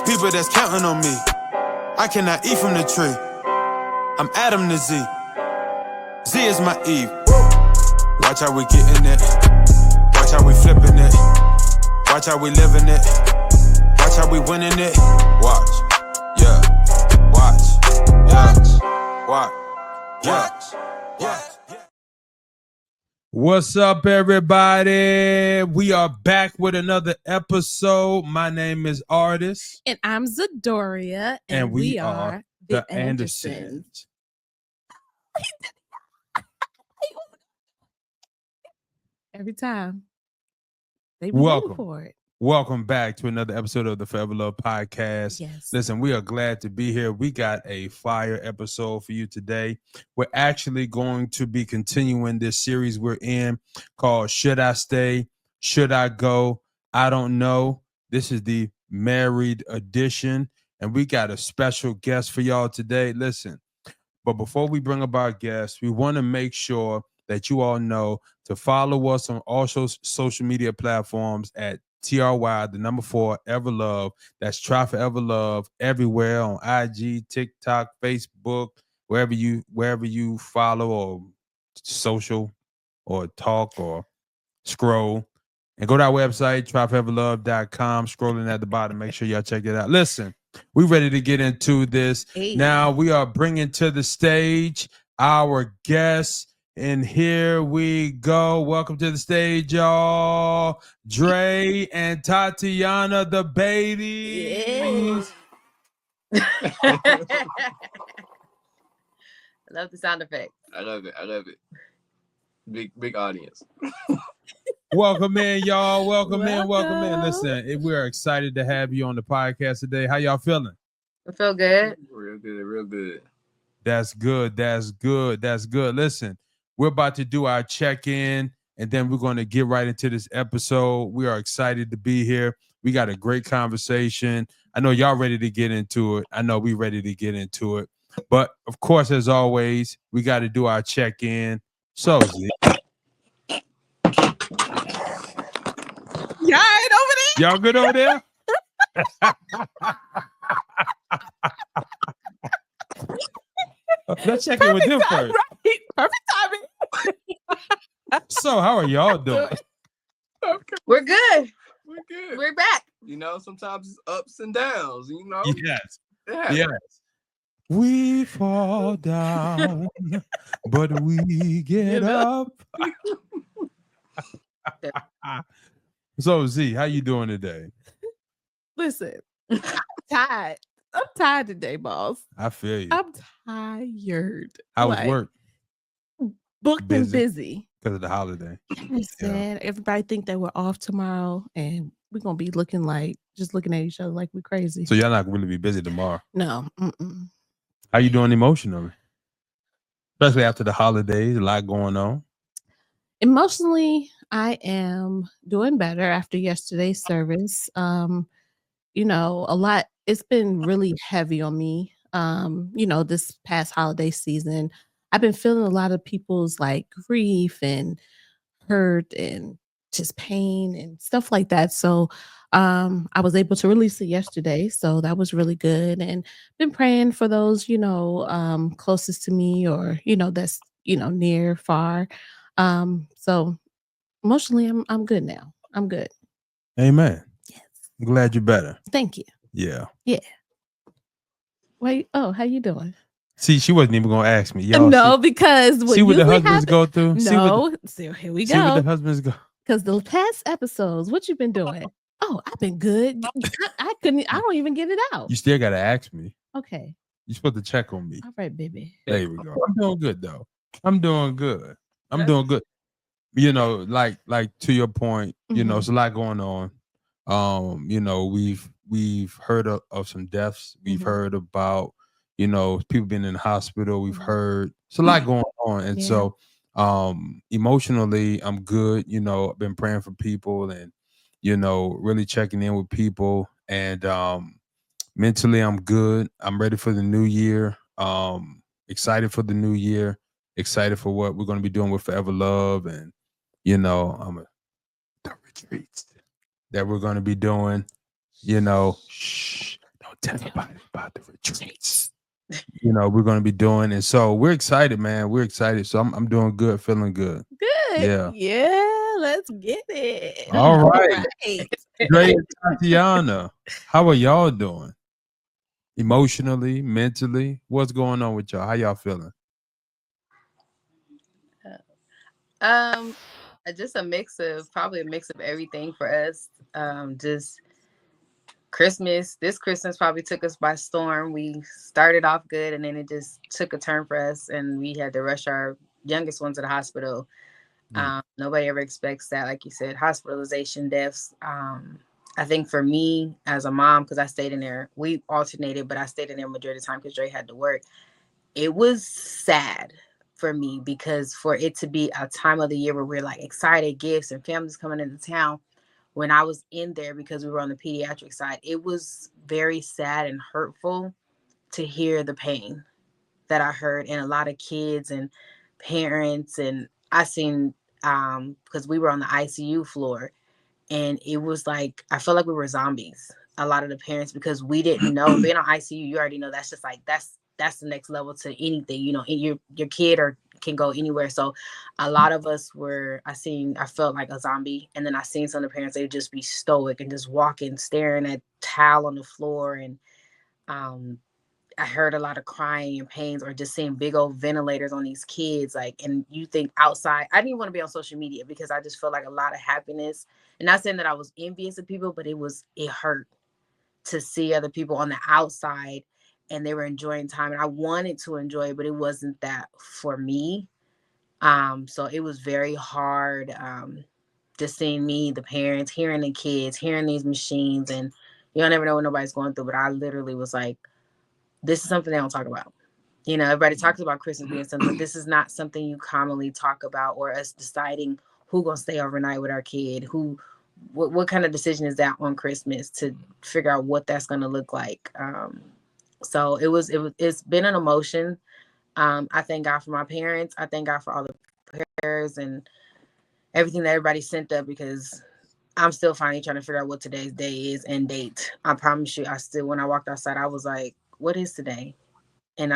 people that's counting on me. I cannot eat from the tree. I'm Adam to Z. Z is my Eve. Watch how we getting it. Watch how we flipping it. Watch how we living it. Watch how we winning it. Watch. Yeah. Watch. Yeah. Watch. Yeah. Yeah. What's up, everybody? We are back with another episode. My name is Artis. And I'm Zadoria. And we are the Andersons. Every time. They be waiting for it. Welcome back to another episode of the Forever Love Podcast. Yes. Listen, we are glad to be here. We got a fire episode for you today. We're actually going to be continuing this series we're in called Should I Stay? Should I Go? I Don't Know. This is the married edition, and we got a special guest for y'all today. Listen, but before we bring up our guests, we want to make sure that you all know to follow us on all social media platforms at TRY, the number 4, Ever Love. That's Try Forever Love everywhere on IG, TikTok, Facebook, wherever you follow or social or talk or scroll. And go to our website, tryforeverlove.com. Scrolling at the bottom. Make sure y'all check it out. Listen, we're ready to get into this. Hey. Now we are bringing to the stage our guests. And here we go. Welcome to the stage, y'all. Dre and Tatiana, the Baties. I love the sound effect. I love it. Big audience. Welcome in, y'all. Welcome in. Listen, we are excited to have you on the podcast today. How y'all feeling? I feel good. Real good. That's good. Listen, we're about to do our check-in, and then we're going to get right into this episode. We are excited to be here. We got a great conversation. I know y'all ready to get into it. I know we ready to get into it. But, of course, as always, we got to do our check-in. So, Z. Y'all ain't over there? Y'all good over there? Let's check in with them first. Right. Perfect timing. So, how are y'all doing? We're good. We're good. We're back. You know, sometimes it's ups and downs, you know? Yes. Yeah. Yes. We fall down, but we get up. So, Z, how you doing today? Listen, I'm tired. I'm tired today, boss. I feel you. I'm tired. How was work? Booked and busy. Because of the holiday. Listen, everybody think that we're off tomorrow, and we're going to be looking at each other like we're crazy. So y'all not really be busy tomorrow? No. How you doing emotionally? Especially after the holidays, a lot going on. Emotionally, I am doing better after yesterday's service. A lot, it's been really heavy on me. This past holiday season, I've been feeling a lot of people's like grief and hurt and just pain and stuff like that. So I was able to release it yesterday. So that was really good. And been praying for those, closest to me or, that's, near, far. So emotionally, I'm good now. I'm good. Amen. Yes. I'm glad you're better. Thank you. Yeah. Wait. Oh, how you doing? See, she wasn't even gonna ask me. Y'all no, because see what the husbands go through. No, so here we go. See what the husbands go. Because the past episodes, what you been doing? Oh, I've been good. I don't even get it out. You still gotta ask me. Okay. You're supposed to check on me. All right, baby. There we go. I'm doing good though. I'm doing good. Like to your point, it's a lot going on. We've heard of some deaths. We've heard about, people being in the hospital. We've heard it's a lot going on. And so emotionally, I'm good. I've been praying for people and, really checking in with people. And mentally, I'm good. I'm ready for the new year. Excited for the new year. Excited for what we're going to be doing with Forever Love and, the retreats that we're going to be doing, don't tell everybody about the retreats. We're going to be doing. And so we're excited, man. We're excited. So I'm doing good, feeling good. Good. Yeah. Yeah, let's get it. All right. right. Dre and Tatiana, how are y'all doing? Emotionally, mentally? What's going on with y'all? How y'all feeling? Just probably a mix of everything for us. Just Christmas. This Christmas probably took us by storm. We started off good, and then it just took a turn for us, and we had to rush our youngest one to the hospital. Nobody ever expects that, like you said, hospitalization, deaths. I think for me as a mom, because I stayed in there, we alternated, but I stayed in there majority of the time because Dre had to work. It was sad for me because for it to be a time of the year where we're like excited, gifts and families coming into town, when I was in there because we were on the pediatric side, it was very sad and hurtful to hear the pain that I heard in a lot of kids and parents. And I seen, because we were on the ICU floor, and it was like, I felt like we were zombies, a lot of the parents, because we didn't know. Being on ICU, you already know that's just like, that's the next level to anything, your kid or can go anywhere. So a lot of us I felt like a zombie. And then I seen some of the parents, they'd just be stoic and just walking, staring at towel on the floor. And I heard a lot of crying and pains, or just seeing big old ventilators on these kids. Like, and you think outside, I didn't want to be on social media because I just felt like a lot of happiness. And not saying that I was envious of people, but it hurt to see other people on the outside and they were enjoying time. And I wanted to enjoy it, but it wasn't that for me. So it was very hard, just seeing me, the parents, hearing the kids, hearing these machines, and you'll never know what nobody's going through. But I literally was like, this is something they don't talk about. Everybody talks about Christmas being something, but this is not something you commonly talk about, or us deciding who gonna stay overnight with our kid, what kind of decision is that on Christmas to figure out what that's gonna look like. So it's been an emotion. I thank God for my parents. I thank God for all the prayers and everything that everybody sent up, because I'm still finally trying to figure out what today's day is and date. I promise you, when I walked outside, I was like, what is today? And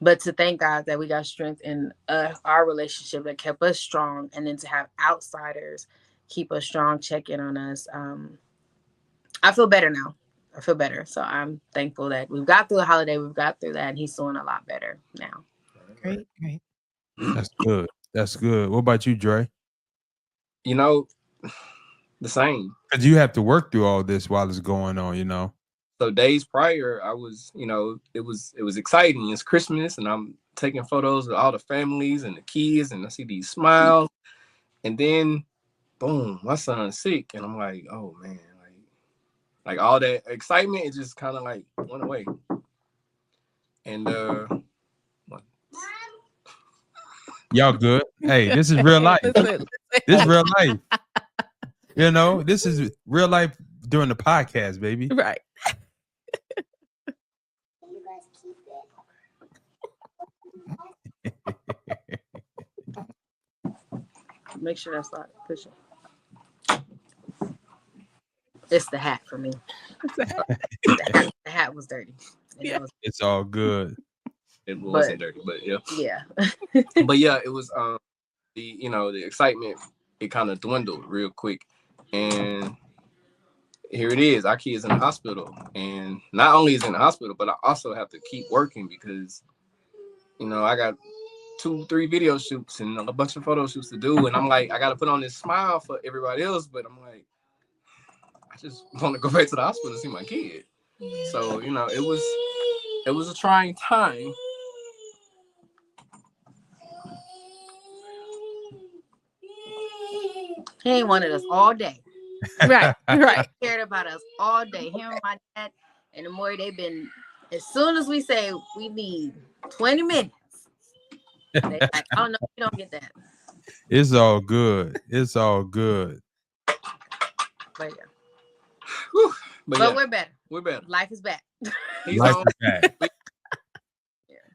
but to thank God that we got strength in our relationship that kept us strong, and then to have outsiders keep us strong, check in on us. I feel better now. I feel better. So I'm thankful that we've got through the holiday, we've got through that, and he's doing a lot better now. Great. That's good. That's good. What about you, Dre? The same. Because you have to work through all this while it's going on, So days prior, I was, it was exciting. It's Christmas, and I'm taking photos of all the families and the kids, and I see these smiles, and then, boom, my son's sick, and I'm like, oh man, like all that excitement, it just kind of like went away. And y'all good? Hey, this is real life. This is real life. This is real life during the podcast, baby. Right. Make sure that's not pushing. It's the hat for me. The hat was dirty. It's all good. It wasn't dirty, but yeah. Yeah. But yeah, it was the excitement, it kind of dwindled real quick. And here it is, our kid's in the hospital. And not only is in the hospital, but I also have to keep working because, I got 2-3 video shoots and a bunch of photo shoots to do. And I'm like, I got to put on this smile for everybody else. But I'm like, I just want to go back to the hospital and see my kid. So, it was a trying time. He ain't wanted us all day. Right. He cared about us all day. Him and my dad and the more they've been, as soon as we say we need 20 minutes, they like, oh no, you don't get that. It's all good. It's all good. But yeah. Whew. But yeah, we're better. We're better. Life is back. Life is back.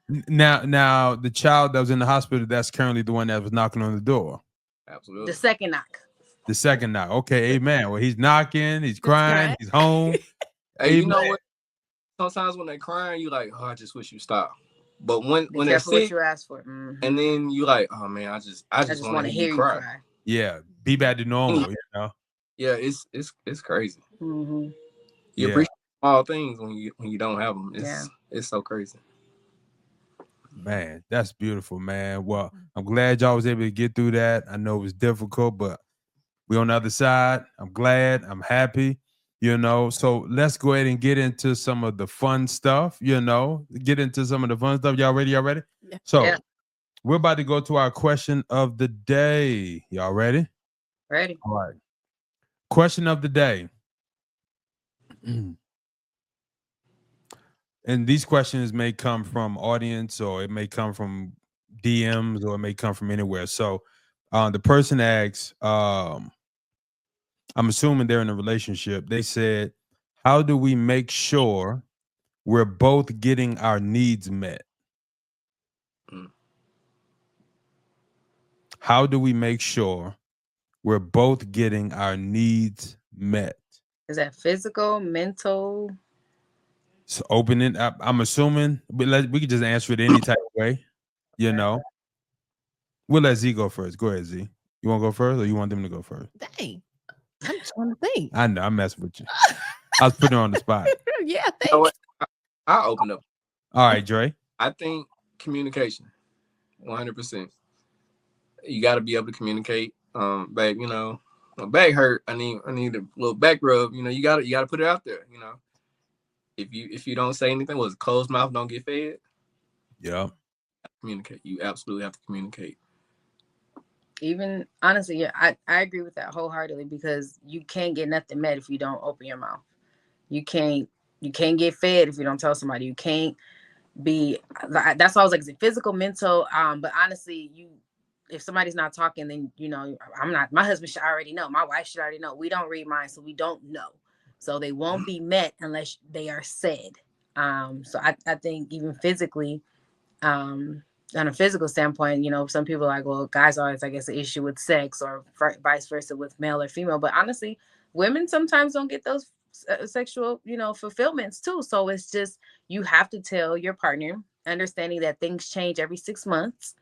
Now, the child that was in the hospital, that's currently the one that was knocking on the door. Absolutely. The second knock. The second knock. Okay, amen. Well, he's knocking, he's crying, he's home. Hey, you know what? Sometimes when they're crying, you like, oh, I just wish you stop. But when they're careful what sick, you ask for. and then you like, oh man, I just want to hear you cry. Yeah, be back to normal. You know. Yeah, it's crazy. Mm-hmm. You appreciate small things when you don't have them. It's so crazy. Man, that's beautiful, man. Well, I'm glad y'all was able to get through that. I know it was difficult, but we're on the other side. I'm glad. I'm happy. You know, so let's go ahead and get into some of the fun stuff. You know, get into some of the fun stuff. Y'all ready? Y'all ready? Yeah. So we're about to go to our question of the day. Y'all ready? Ready. All right. Question of the day. And these questions may come from audience, or it may come from DMs, or it may come from anywhere. So the person asks, I'm assuming they're in a relationship. They said, how do we make sure we're both getting our needs met? How do we make sure we're both getting our needs met? Is that physical, mental? So open it up. I'm assuming we can just answer it any type of way. You know, we'll let Z go first. Go ahead, Z. You want to go first, or you want them to go first? Dang, I'm trying to think. I know, I'm messing with you. I was putting her on the spot. Yeah, You thanks. know what? I'll open up. All right, Dre. I think communication, 100%. You got to be able to communicate. Babe, you know, my back hurt. I need a little back rub. You know, you got to put it out there. You know, if you don't say anything, was closed mouth don't get fed. Yeah. Communicate. You absolutely have to communicate. Even honestly, yeah, I agree with that wholeheartedly, because you can't get nothing met if you don't open your mouth. You can't get fed if you don't tell somebody. You can't be. That's why I was like, is it physical, mental? But honestly, if somebody's not talking, then you know, I'm not. My husband should already know. My wife should already know. We don't read minds, so we don't know. So they won't be met unless they are said. So I think even physically, on a physical standpoint, you know, some people are like, well, guys always, I guess, an issue with sex, or vice versa with male or female. But honestly, women sometimes don't get those sexual, you know, fulfillments too. So it's just, you have to tell your partner, understanding that things change every 6 months,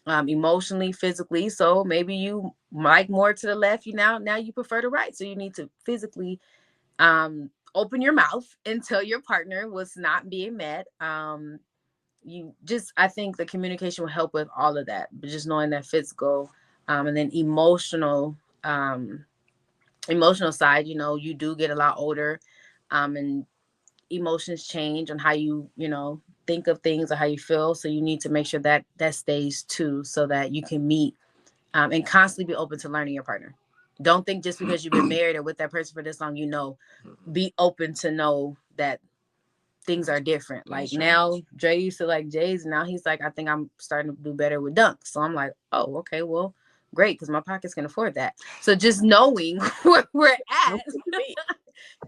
emotionally, physically. So maybe you like more to the left, now you prefer the right. So you need to physically open your mouth and tell your partner what's not being met. I think the communication will help with all of that, but just knowing that physical, and then emotional side, you know, you do get a lot older, and emotions change on how you think of things or how you feel. So you need to make sure that stays too, so that you can meet, and constantly be open to learning your partner. Don't think just because you've been married or with that person for this long, be open to know that things are different. Like now, Dre used to like J's, and now he's like, I think I'm starting to do better with dunks. So I'm like, oh, okay, well, great, because my pockets can afford that. So just knowing where we're at,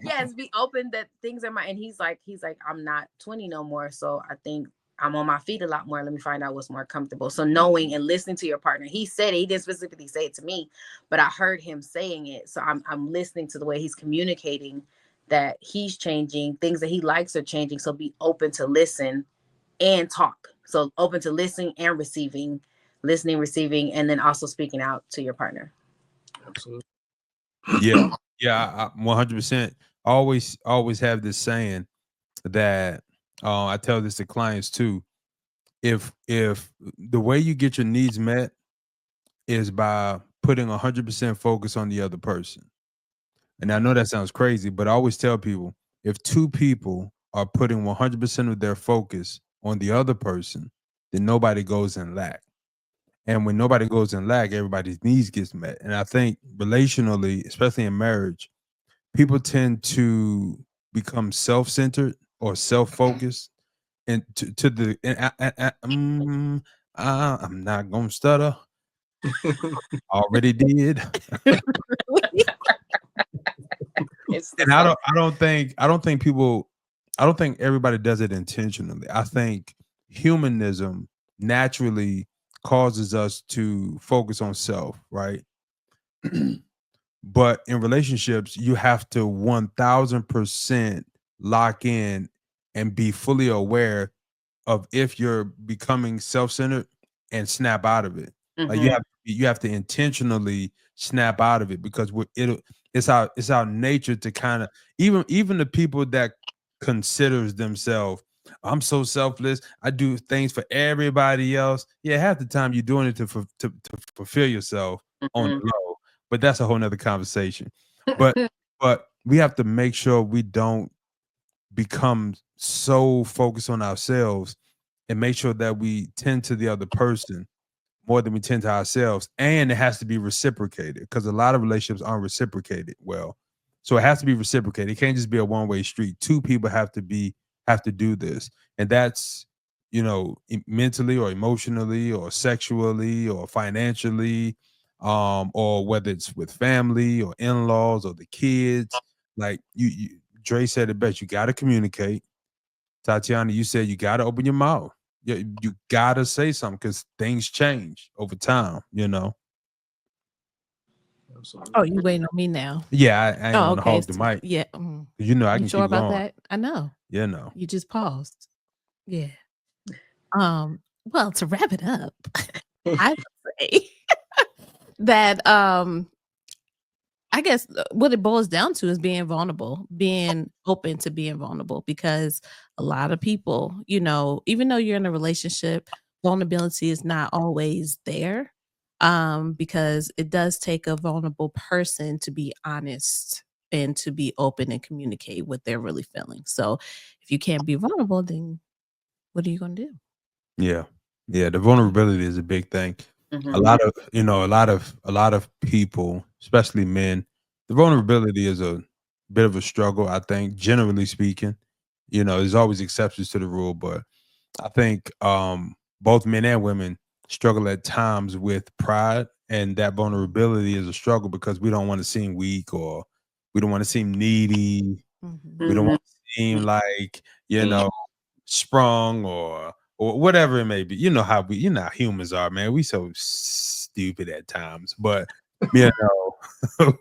yes, be open that things are and he's like, I'm not 20 no more, so I think I'm on my feet a lot more. Let me find out what's more comfortable. So knowing and listening to your partner. He said it. He didn't specifically say it to me, but I heard him saying it. So I'm listening to the way he's communicating, that he's changing, things that he likes are changing. So be open to listen and talk. So open to listening and receiving, and then also speaking out to your partner. Absolutely. Yeah. Yeah. 100%. Always have this saying that I tell this to clients too. If the way you get your needs met is by putting 100% focus on the other person. And I know that sounds crazy, but I always tell people, if two people are putting 100% of their focus on the other person, then nobody goes in lack. And when nobody goes in lack, everybody's needs gets met. And I think relationally, especially in marriage, people tend to become self-centered or self-focused, and to the I'm not gonna stutter. Already did. And I don't think everybody does it intentionally. I think humanism naturally causes us to focus on self, right? But in relationships, you have to 1000% lock in and be fully aware of if you're becoming self-centered and snap out of it. Like Mhm. you have to intentionally snap out of it because it's our nature to kind of even the people that considers themselves, I'm so selfless, I do things for everybody else. Yeah, half the time you're doing it to fulfill yourself on Mhm. the low, but that's a whole nother conversation. But we have to make sure we don't become so focused on ourselves and make sure that we tend to the other person more than we tend to ourselves. And it has to be reciprocated because a lot of relationships aren't reciprocated well. So it has to be reciprocated. It can't just be a one-way street. Two people have to do this. And that's, mentally or emotionally or sexually or financially, or whether it's with family or in-laws or the kids. Like Dre said it best, you gotta communicate. Tatiana, you said you got to open your mouth. You got to say something because things change over time. Absolutely. Oh, you waiting on me now? Yeah, I ain't Oh, want to okay. hog the mic. Yeah. 'Cause I You can sure keep about going. that? I know. Yeah, no. You just paused. Yeah. Well, to wrap it up, I would say that I guess what it boils down to is being vulnerable, being open to being vulnerable because a lot of people, even though you're in a relationship, vulnerability is not always there. Because it does take a vulnerable person to be honest and to be open and communicate what they're really feeling. So if you can't be vulnerable, then what are you gonna do? Yeah. Yeah, the vulnerability is a big thing. A Mhm. lot of, a lot of people, especially men, the vulnerability is a bit of a struggle, I think, generally speaking. There's always exceptions to the rule, but I think both men and women struggle at times with pride, and that vulnerability is a struggle because we don't want to seem weak or we don't want to seem needy. Mhm. We don't Mhm. want to seem like, you Mhm. know, sprung or whatever it may be. You know how how humans are, man. We so stupid at times, but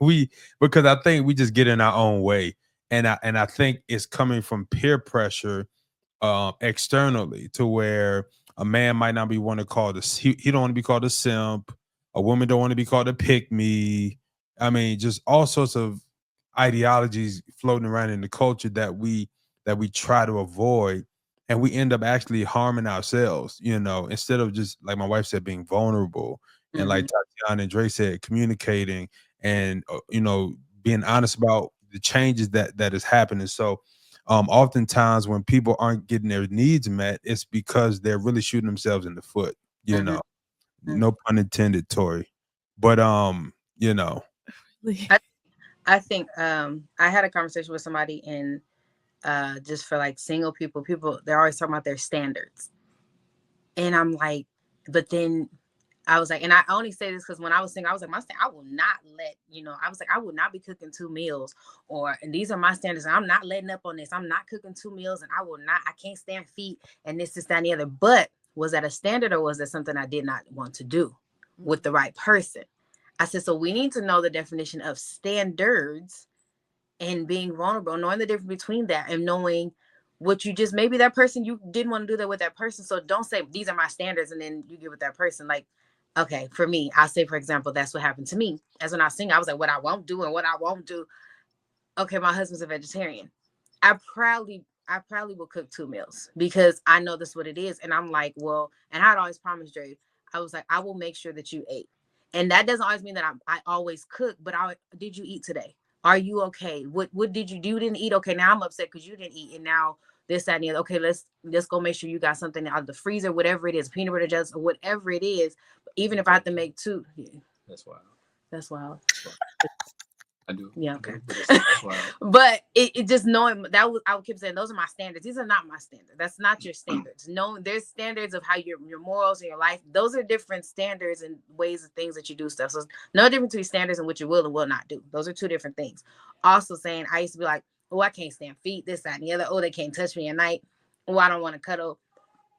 we because I think we just get in our own way, and I think it's coming from peer pressure externally to where a man might not be want to call this he don't want to be called a simp, a woman don't want to be called a pick me. I mean, just all sorts of ideologies floating around in the culture that we try to avoid, and we end up actually harming ourselves, instead of just like my wife said, being vulnerable, and like Mhm. Tatiana and Dre said, communicating and being honest about the changes that is happening. So oftentimes when people aren't getting their needs met, it's because they're really shooting themselves in the foot, you Mhm. know. No pun intended, Tori. But I I think I had a conversation with somebody in just for like single people they're always talking about their standards. And I'm like, but then I was like, and I only say this because when I was single, I was like, I will not let, I was like, I will not be cooking 2 meals, and these are my standards, and I'm not letting up on this. I'm not cooking 2 meals, and I can't stand feet, and this, that, and the other. But was that a standard, or was that something I did not want to do with the right person? I said, so we need to know the definition of standards and being vulnerable, knowing the difference between that and knowing what you just maybe that person you didn't want to do that with that person. So don't say these are my standards and then you get with that person. Like, okay, for me, I'll say for example, that's what happened to me. As when I was single, I was like, what I won't do and what I won't do. Okay, my husband's a vegetarian. I proudly will cook 2 meals because I know this is what it is. And I'm like, well, and I'd always promised Dre, I was like, I will make sure that you ate. And that doesn't always mean that I always cook, but did you eat today? Are you okay? What did you do? You didn't eat. Okay, now I'm upset because you didn't eat. And now this, that, and the other. Okay, let's go make sure you got something out of the freezer, whatever it is, peanut butter jelly, or whatever it is. Even if I have to make two, yeah, That's wild. that's wild. I do. Yeah, okay. That's wild. But it just knowing that was I would keep saying those are my standards. These are not my standards. That's not your standards. No, there's standards of how your morals and your life. Those are different standards and ways of things that you do stuff. So no difference between standards and what you will and will not do. Those are two different things. Also saying I used to be like, oh, I can't stand feet, this, that, and the other. Oh, they can't touch me at night. Oh, I don't want to cuddle.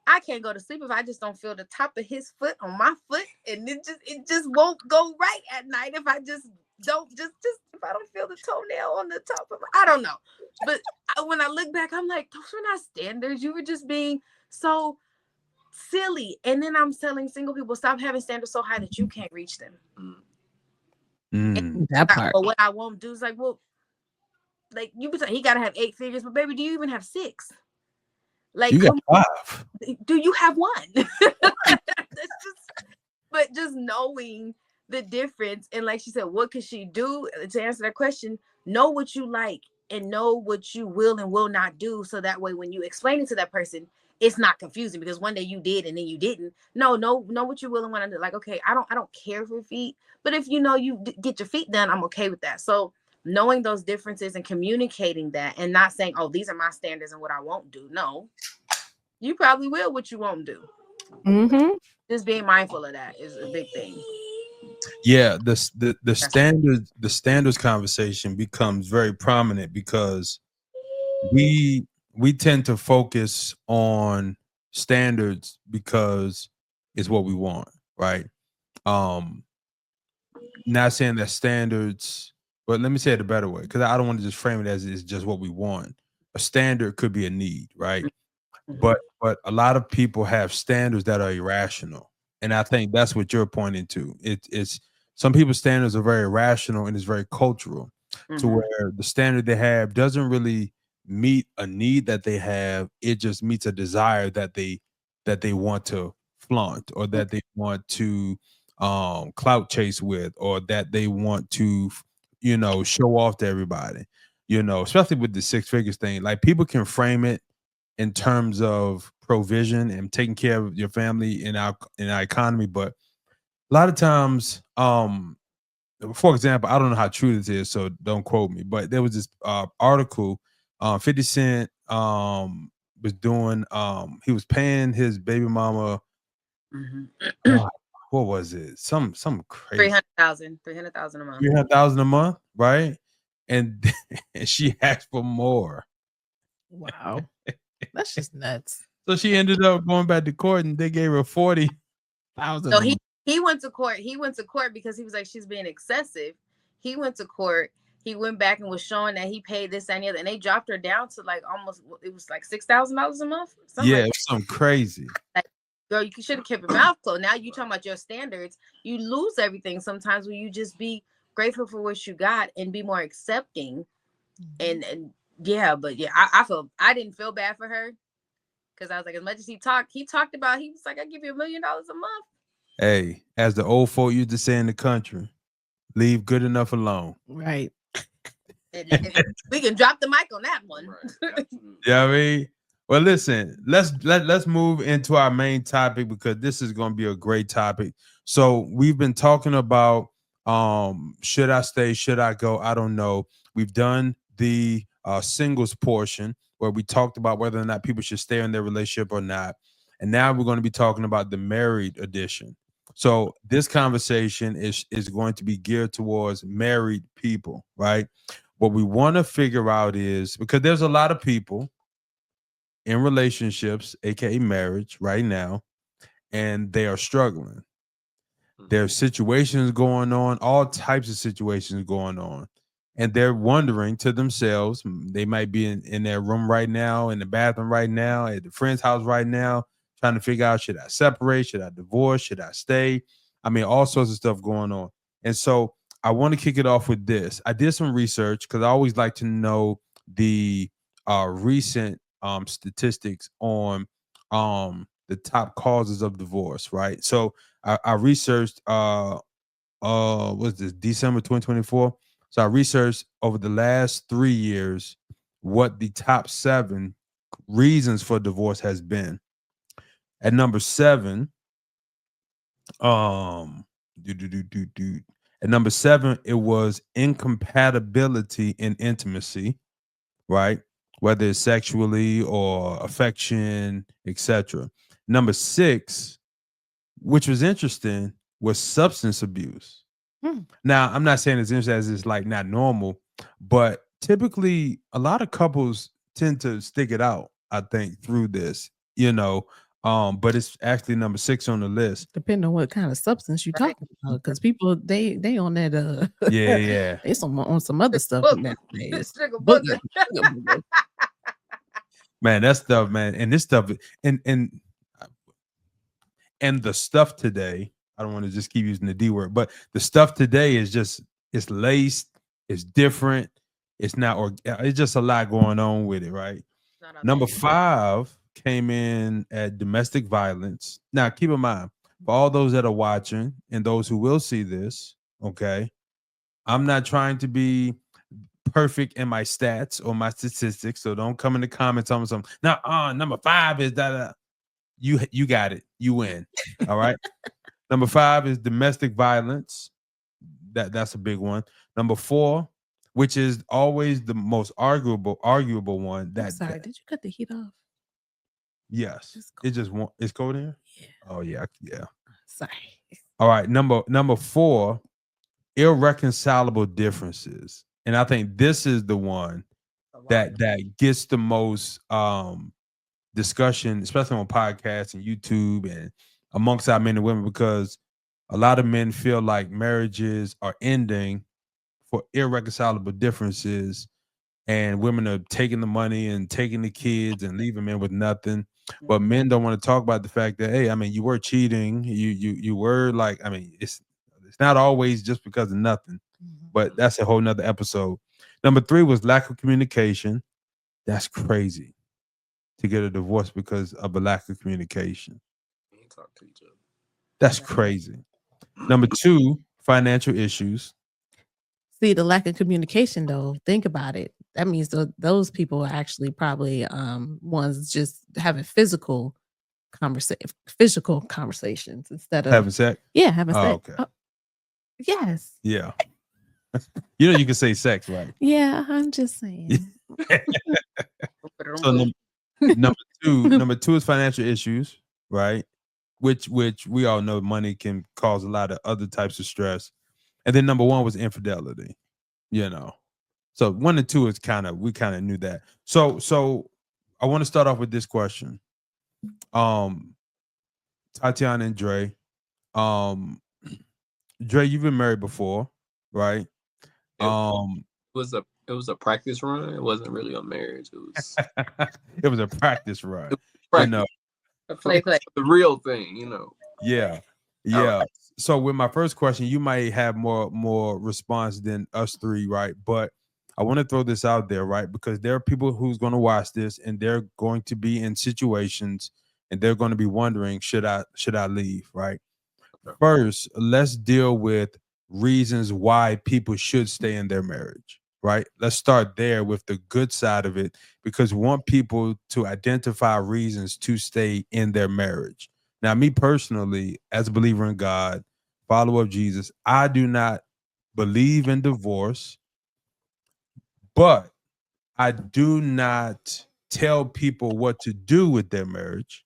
I can't go to sleep if I just don't feel the top of his foot on my foot, and it just won't go right at night if I just don't just if I don't feel the toenail on the top of I don't know, but when I look back, I'm like, those were not standards. You were just being so silly. And then I'm telling single people, stop having standards so high that you can't reach them. That part. But what I won't do is like, well, like you be saying, he gotta have 8 figures, but baby, do you even have 6? Like, You got 5. Do you have 1? But just knowing the difference, and like she said, what could she do to answer that question? Know what you like and know what you will and will not do, so that way when you explain it to that person, it's not confusing, because one day you did and then you didn't. No, know what you will and want to do. Like, okay, I don't care for feet, but if you know you get your feet done, I'm okay with that. So knowing those differences and communicating that, and not saying, oh, these are my standards and what I won't do. No, you probably will what you won't do. Just being mindful of that is a big thing. Yeah, the standards conversation becomes very prominent because we tend to focus on standards because it's what we want, right? Not saying that standards, but let me say it a better way, because I don't want to just frame it as it's just what we want. A standard could be a need, right? But a lot of people have standards that are irrational, and I think that's what you're pointing to. It's some people's standards are very irrational and it's very cultural, to where the standard they have doesn't really meet a need that they have. It just meets a desire that they want to flaunt, or that they want to clout chase with, or that they want to show off to everybody. Especially with the 6 figures thing, like people can frame it in terms of provision and taking care of your family in our economy, but a lot of times, for example, I don't know how true this is, so don't quote me, but there was this article, 50 Cent was doing, he was paying his baby mama, what was it? Some crazy 300,000 a month. 300,000 a month, right? And she asked for more. Wow. That's just nuts. So she ended up going back to court, and they gave her 40,000. So he went to court. He went to court because he was like, she's being excessive. He went to court. He went back and was showing that he paid this and the other, and they dropped her down to like almost, it was like $6,000 a month. Yeah, like something crazy. Like, girl, you should have kept your mouth closed. Now you talking about your standards. You lose everything sometimes when you just be grateful for what you got and be more accepting. And yeah, but yeah, I didn't feel bad for her, because I was like, as much as he talked about, he was like, I give you $1 million a month. Hey, as the old folk used to say in the country, leave good enough alone. Right. We can drop the mic on that one. Right. Yeah, I mean, well, listen, let's move into our main topic, because this is going to be a great topic. So we've been talking about should I stay, should I go? I don't know. We've done the singles portion, where we talked about whether or not people should stay in their relationship or not. And now we're going to be talking about the married edition. So this conversation is going to be geared towards married people, right? What we want to figure out is, because there's a lot of people in relationships, aka marriage, right now, and they are struggling. There's situations going on, all types of situations going on, and they're wondering to themselves, they might be in their room right now, in the bathroom right now, at the friend's house right now, trying to figure out, should I separate? Should I divorce? Should I stay? I mean, all sorts of stuff going on. And so I want to kick it off with this. I did some research, because I always like to know the recent statistics on the top causes of divorce, right? So I researched what's this, December 2024. So I researched over the last 3 years what the top 7 reasons for divorce has been. At number 7, at number 7, it was incompatibility in intimacy, right? Whether it's sexually or affection, etc. Number 6, which was interesting, was substance abuse. Now, I'm not saying it's interesting as it's like not normal, but typically a lot of couples tend to stick it out, I think, through this, but it's actually number 6 on the list. Depending on what kind of substance you're talking about, because people they on that yeah it's on some other stuff nowadays. Man, that stuff, man, and this stuff, and the stuff today. I don't want to just keep using the D word, but the stuff today is just it's laced, it's different, it's not, or it's just a lot going on with it, right? Not Number authentic. 5 came in at domestic violence. Now, keep in mind, for all those that are watching and those who will see this, okay, I'm not trying to be perfect in my stats or my statistics, so don't come in the comments on something. Now, number 5 is that you got it, you win. All right. Number 5 is domestic violence. That's a big one. Number 4, which is always the most arguable one. I'm sorry. Did you cut the heat off? Yes, It's it just it's cold in here. Yeah. Oh yeah, yeah. Sorry. All right, number 4, irreconcilable differences, and I think this is the one that gets the most discussion, especially on podcasts and YouTube and amongst our men and women, because a lot of men feel like marriages are ending for irreconcilable differences, and women are taking the money and taking the kids and leaving men with nothing. But men don't want to talk about the fact that, hey, I mean, you were cheating, you were like, I mean, it's not always just because of nothing, but that's a whole nother episode. Number 3 was lack of communication. That's crazy to get a divorce because of a lack of communication. Talk to each other. That's crazy. Number 2, financial issues. See, the lack of communication, though, think about it. That means those people are actually probably ones just having physical conversations instead of Having sex. having Oh, sex. okay. Oh, yes. Yeah. You know, you can say sex, right? Yeah, I'm just saying. So number two is financial issues, right? Which we all know money can cause a lot of other types of stress. And then number 1 was infidelity, you know. So 1 and 2 is we kind of knew that. So I want to start off with this question. Tatiana and Dre. Dre, you've been married before, right? It was a practice run. It wasn't really a marriage. It was it was a practice run. practice. You know, Play. the real thing, you know. yeah. So with my first question, you might have more response than us 3, right? But I want to throw this out there, right? Because there are people who's going to watch this and they're going to be in situations and they're going to be wondering, should I leave, right? First, let's deal with reasons why people should stay in their marriage, right? Let's start there with the good side of it, because we want people to identify reasons to stay in their marriage. Now, me personally, as a believer in God, follower of Jesus, I do not believe in divorce, but I do not tell people what to do with their marriage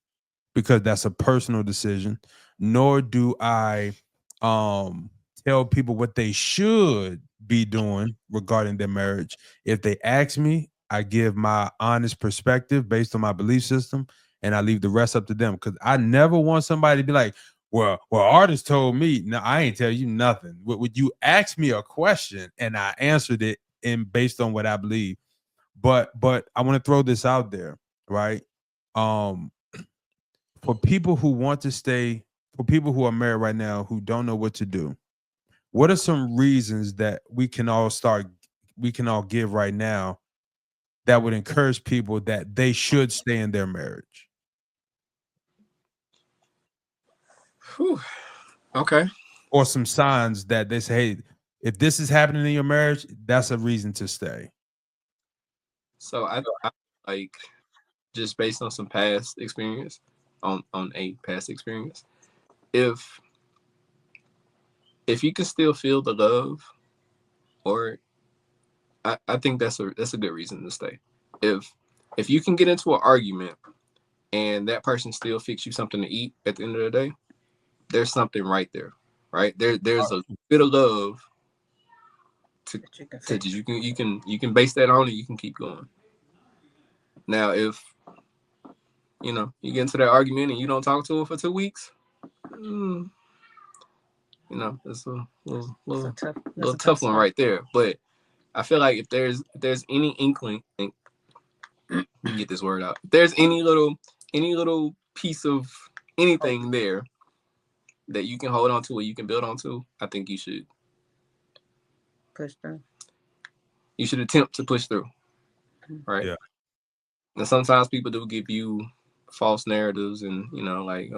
because that's a personal decision, nor do I tell people what they should be doing regarding their marriage. If they ask me, I give my honest perspective based on my belief system, and I leave the rest up to them, because I never want somebody to be like, well, artist told me. No, I ain't tell you nothing. Would you ask me a question and I answered it based on what I believe? But I want to throw this out there, right? For people who want to stay, for people who are married right now who don't know what to do, what are some reasons that we can all give right now that would encourage people that they should stay in their marriage? Whew. Okay. Or some signs that they say, hey, if this is happening in your marriage, that's a reason to stay. So I like, just based on some past experience, on a past experience, if you can still feel the love, or I think that's a good reason to stay. If you can get into an argument and that person still fix you something to eat at the end of the day, there's something right there, right? There's a bit of love to you can base that on, and you can keep going. Now, if you get into that argument and you don't talk to her for 2 weeks, it's a little tough one right there. But I feel like if there's any inkling me get this word out. If there's any little piece of anything there that you can hold on to or you can build on to, I think you should push through. You should attempt to push through. Right. Yeah. And sometimes people do give you false narratives and, you know, like,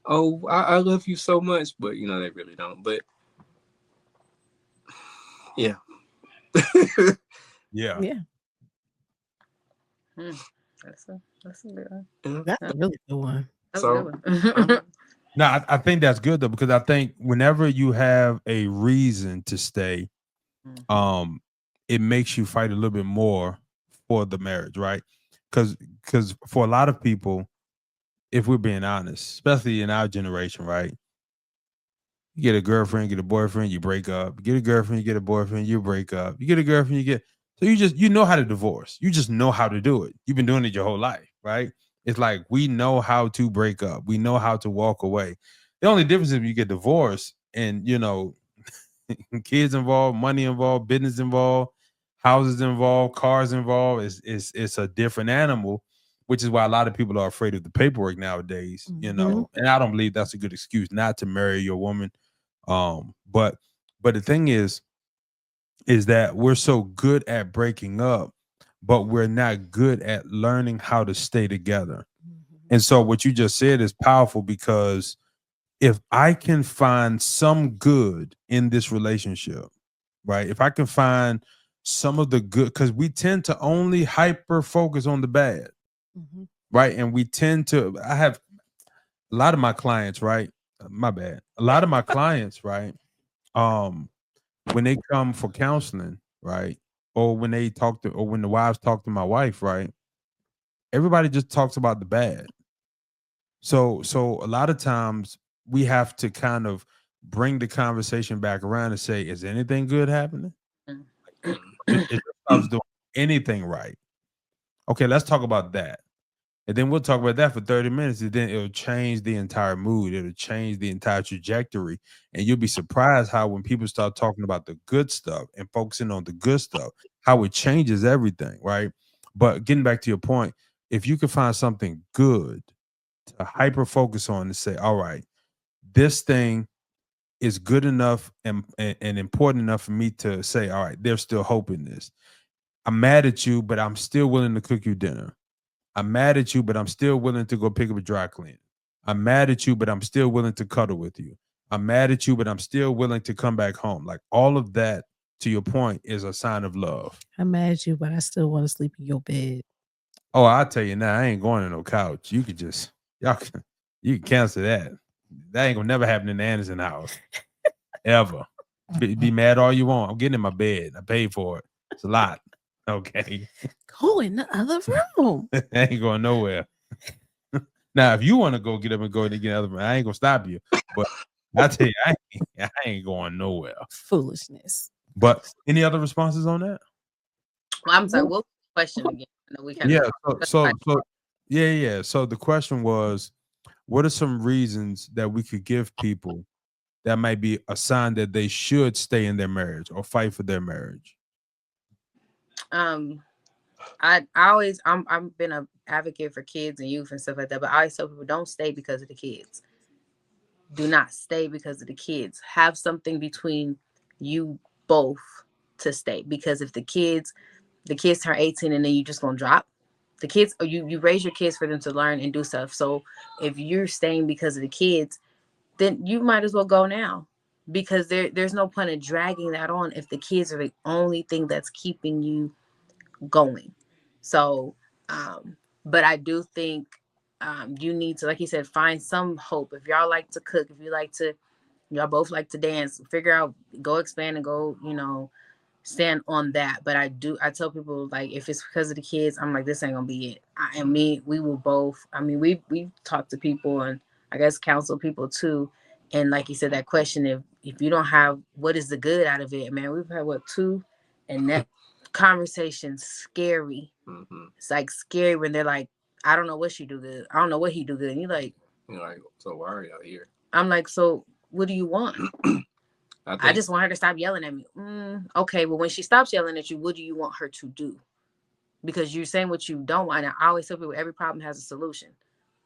I love you so much, but you know, they really don't. But yeah. Yeah. Yeah. That's a good one. Yeah. That's a really good one. That's So, a good one. No, I think that's good though, because I think whenever you have a reason to stay, it makes you fight a little bit more for the marriage, right? Because for a lot of people, if we're being honest, especially in our generation, right? You get a girlfriend, get a boyfriend, you break up. You get a girlfriend, you get a boyfriend, you break up. You get a girlfriend, you know how to divorce. You just know how to do it. You've been doing it your whole life, right? It's like we know how to break up. We know how to walk away. The only difference is you get divorced and, you know, kids involved, money involved, business involved, houses involved, cars involved. It's a different animal, which is why a lot of people are afraid of the paperwork nowadays, you know. And I don't believe that's a good excuse not to marry your woman. But the thing is that we're so good at breaking up, but we're not good at learning how to stay together. And so what you just said is powerful, because if I can find some good in this relationship, right? If I can find some of the good, because we tend to only hyper focus on the bad, right? And we tend to, I have a lot of my clients, right? My bad. A lot of my clients, right? When they come for counseling, right? Or when when the wives talk to my wife, right? Everybody just talks about the bad. So a lot of times we have to kind of bring the conversation back around and say, is anything good happening? Is your spouse doing anything right? Okay, let's talk about that. And then we'll talk about that for 30 minutes, and then it'll change the entire mood. It'll change the entire trajectory. And you'll be surprised how when people start talking about the good stuff and focusing on the good stuff, how it changes everything, right? But getting back to your point, if you can find something good to hyper focus on and say, all right, this thing is good enough and important enough for me to say, all right, there's still hope in this. I'm mad at you, but I'm still willing to cook you dinner. I'm mad at you, but I'm still willing to go pick up a dry clean. I'm mad at you, but I'm still willing to cuddle with you. I'm mad at you, but I'm still willing to come back home. Like all of that, to your point, is a sign of love. I'm mad at you, but I still want to sleep in your bed. Oh, I'll tell you now, I ain't going to no couch. You could just, you can cancel that. That ain't gonna never happen in the Anderson house. Ever. Be mad all you want. I'm getting in my bed. I paid for it. It's a lot. Okay. Go in the other room. I ain't going nowhere. Now, if you want to go get up and go to get another room, I ain't gonna stop you. But I tell you, I ain't going nowhere. Foolishness. But any other responses on that? Well, I'm sorry. What was the question again? I know we kind of yeah. So the question was, what are some reasons that we could give people that might be a sign that they should stay in their marriage or fight for their marriage? I've been an advocate for kids and youth and stuff like that, but I always tell people, don't stay because of the kids. Do not stay because of the kids. Have something between you both to stay, because if the kids turn 18 and then you just gonna drop the kids, or you raise your kids for them to learn and do stuff. So if you're staying because of the kids, then you might as well go now, because there's no point in dragging that on if the kids are the only thing that's keeping you going. So but I do think you need to, like you said, find some hope. If y'all like to cook, if y'all both like to dance, figure out, go expand and go, stand on that. But I tell people, like, if it's because of the kids, I'm like, this ain't gonna be it. We will both, we talk to people and I guess counsel people too. And like you said, that question, if you don't have, what is the good out of it, man? We've had two, and that conversation's scary. It's like scary when they're like, I don't know what she do good, I don't know what he do good, and you're like, so why are y'all here? I'm like, so what do you want? I just want her to stop yelling at me. Okay, well, when she stops yelling at you, what do you want her to do? because you're saying what you don't want. And I always tell people every problem has a solution.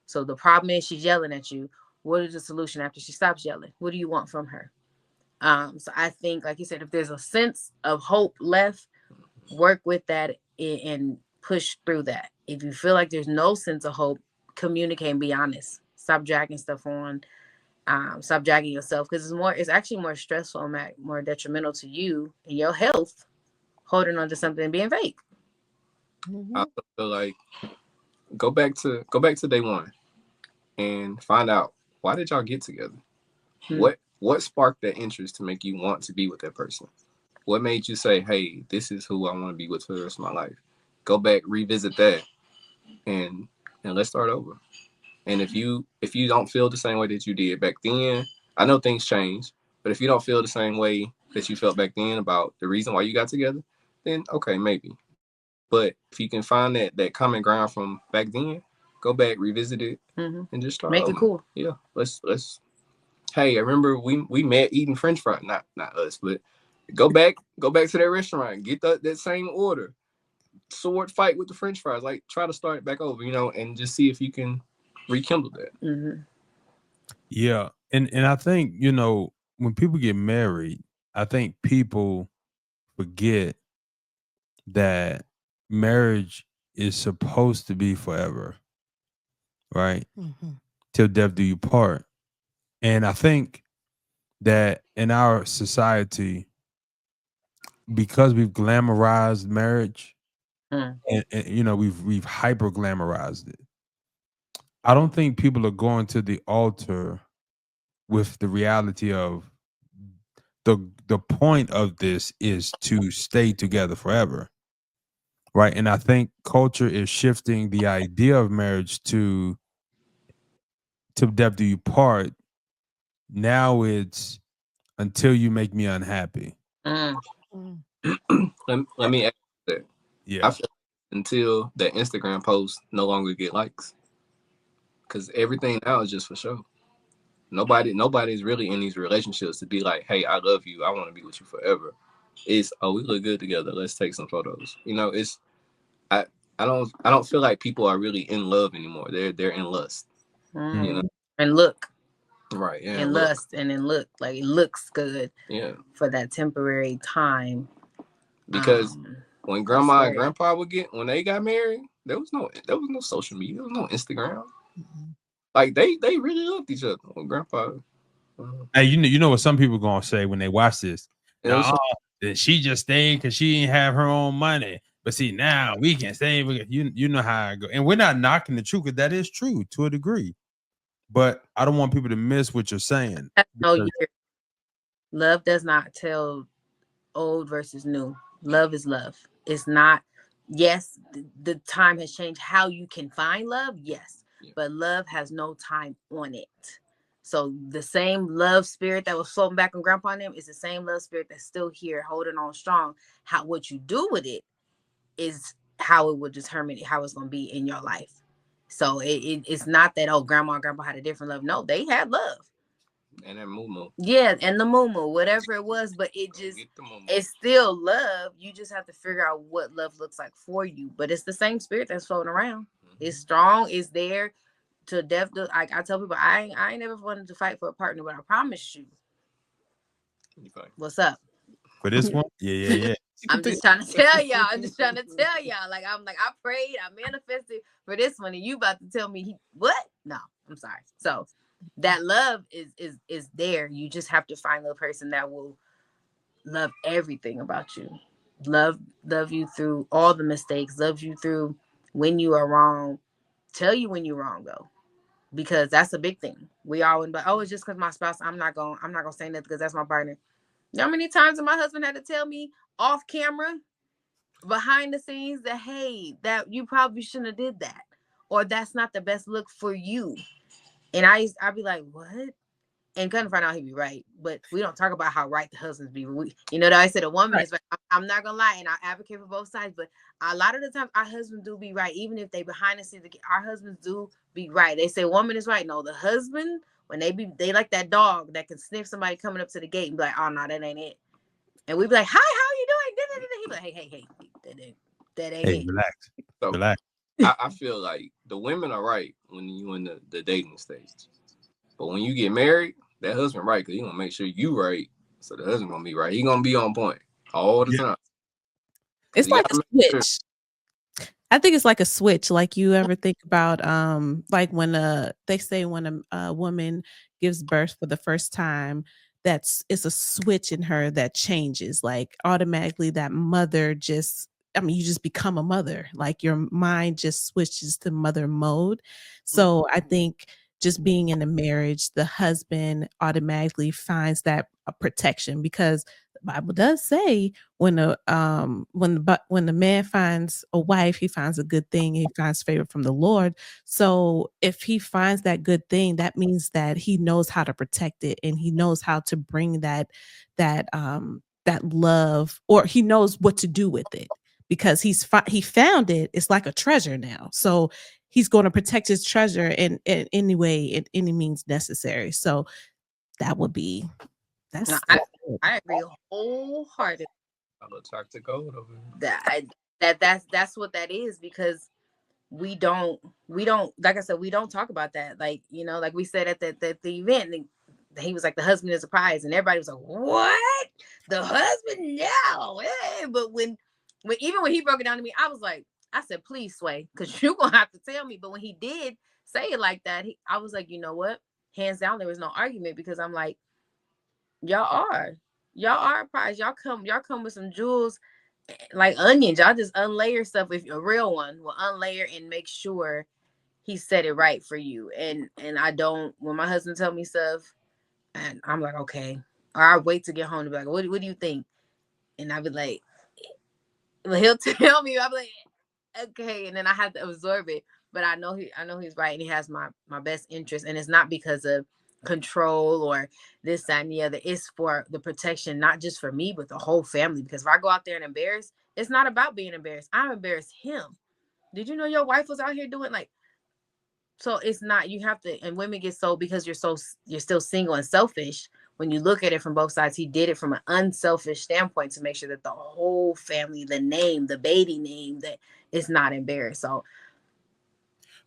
So the problem is she's yelling at you. What is the solution after she stops yelling? What do you want from her? So I think, like you said, if there's a sense of hope left, work with that and push through that. If you feel like there's no sense of hope, communicate and be honest. Stop dragging stuff on. Stop dragging yourself, because it's actually more stressful and more detrimental to you and your health holding on to something and being fake. Mm-hmm. I also feel like go back to day one and find out, why did y'all get together? What sparked that interest to make you want to be with that person? What made you say, hey, this is who I want to be with for the rest of my life? Go back, revisit that, and let's start over. And if you don't feel the same way that you did back then, I know things change, but if you don't feel the same way that you felt back then about the reason why you got together, then okay, maybe. But if you can find that common ground from back then, go back, revisit it, and just start Make over. it cool. Yeah, let's. Hey, I remember we met eating French fries. Not us, but go back to that restaurant, get that same order, sword fight with the French fries. Like, try to start it back over, and just see if you can rekindle that. Yeah. And I think, when people get married, I think people forget that marriage is supposed to be forever, right? Mm-hmm. Till death do you part. And I think that in our society, because we've glamorized marriage, and we've hyper glamorized it, I don't think people are going to the altar with the reality of the point of this is to stay together forever, right? And I think culture is shifting the idea of marriage to death do you part. Now it's until you make me unhappy. Let me ask you that. Yeah. I feel like until that Instagram post no longer get likes, because everything now is just for show. Nobody's really in these relationships to be like, hey, I love you, I want to be with you forever. It's, oh, we look good together, let's take some photos. It's I don't feel like people are really in love anymore. They're in lust. And look. Right, yeah. And lust, and then look, like it looks good. Yeah. For that temporary time. Because when grandma and grandpa when they got married, there was no social media, there was no Instagram. Like they really loved each other. When grandpa. Hey, you know what some people gonna say when they watch this? No, she just stayed because she didn't have her own money. But see, now we can stay. You know how I go, and we're not knocking the truth, because that is true to a degree. But I don't want people to miss what you're saying. No, love does not tell old versus new. Love is love. It's not. Yes, the time has changed how you can find love. Yes, but love has no time on it. So the same love spirit that was floating back on grandpa and them is the same love spirit that's still here, holding on strong. What you do with it is how it will determine how it's going to be in your life. So it's not that, oh, grandma and grandpa had a different love. No, they had love. And that moo. Yeah, and the moo, whatever it was, but it's still love. You just have to figure out what love looks like for you. But it's the same spirit that's floating around. It's strong. It's there to death. Like I tell people, I ain't never wanted to fight for a partner, but I promise you. What's up? For this one? Yeah. I'm just trying to tell y'all. Like I prayed, I manifested for this one, and you about to tell me what? No, I'm sorry. So that love is there. You just have to find the person that will love everything about you. Love you through all the mistakes, love you through when you are wrong, tell you when you're wrong though. Because that's a big thing. We all but it's just because my spouse, I'm not gonna say nothing because that's my partner. You know how many times my husband had to tell me off camera, behind the scenes, that hey, that you probably shouldn't have did that, or that's not the best look for you. And I'd be like, what? And couldn't find out he'd be right. But we don't talk about how right the husbands be. That I said a woman is right. I'm not gonna lie, and I advocate for both sides. But a lot of the time, our husbands do be right, even if they behind the scenes. Our husbands do be right. They say woman is right. No, the husband, when they like that dog that can sniff somebody coming up to the gate and be like, oh no, that ain't it. And we be like, hi, how are you doing? He be like, hey, that ain't. that ain't Hey, it. relax. So Relax. I feel like the women are right when you in the dating stage. But when you get married, that husband right, because he gonna make sure you right. So the husband gonna be right. He gonna be on point all the Yeah. time. It's You like a gotta make sure. switch. I think it's like a switch. Like you ever think about like when they say when a woman gives birth for the first time, it's a switch in her that changes. Like automatically that mother just I mean, you just become a mother. Like your mind just switches to mother mode. So I think just being in a marriage, the husband automatically finds that protection because the Bible does say when the man finds a wife, he finds a good thing, he finds favor from the Lord. So if he finds that good thing, that means that he knows how to protect it and he knows how to bring that love, or he knows what to do with it because he found it. It's like a treasure now. So he's going to protect his treasure in any way, in any means necessary. So that would be No, that's I agree wholeheartedly. I look toxic gold over here. That's what that is, because we don't like I said, we don't talk about that. Like, like we said at the event, he was like, the husband is a prize, and everybody was like, what? The husband? No. But when even when he broke it down to me, I said, please, Sway, because you're gonna have to tell me. But when he did say it like that, I was like, you know what? Hands down, there was no argument, because I'm like, y'all are a prize. Y'all come with some jewels like onions. Y'all just unlayer stuff. If a real one will unlayer and make sure he said it right for you. And I don't, when my husband tell me stuff and I'm like, okay, or I wait to get home to be like, what do you think? And I be like, he'll tell me, I'll be like, okay, and then I have to absorb it. But I know he's right, and he has my best interest, and it's not because of control or this, that, and the other. It's for the protection, not just for me, but the whole family. Because if I go out there and embarrass, it's not about being embarrassed. I embarrass him. Did you know your wife was out here doing like? So it's not, you have to, and women get so, because you're still single and selfish. When you look at it from both sides, he did it from an unselfish standpoint to make sure that the whole family, the name, the Beatty name, that is not embarrassed. So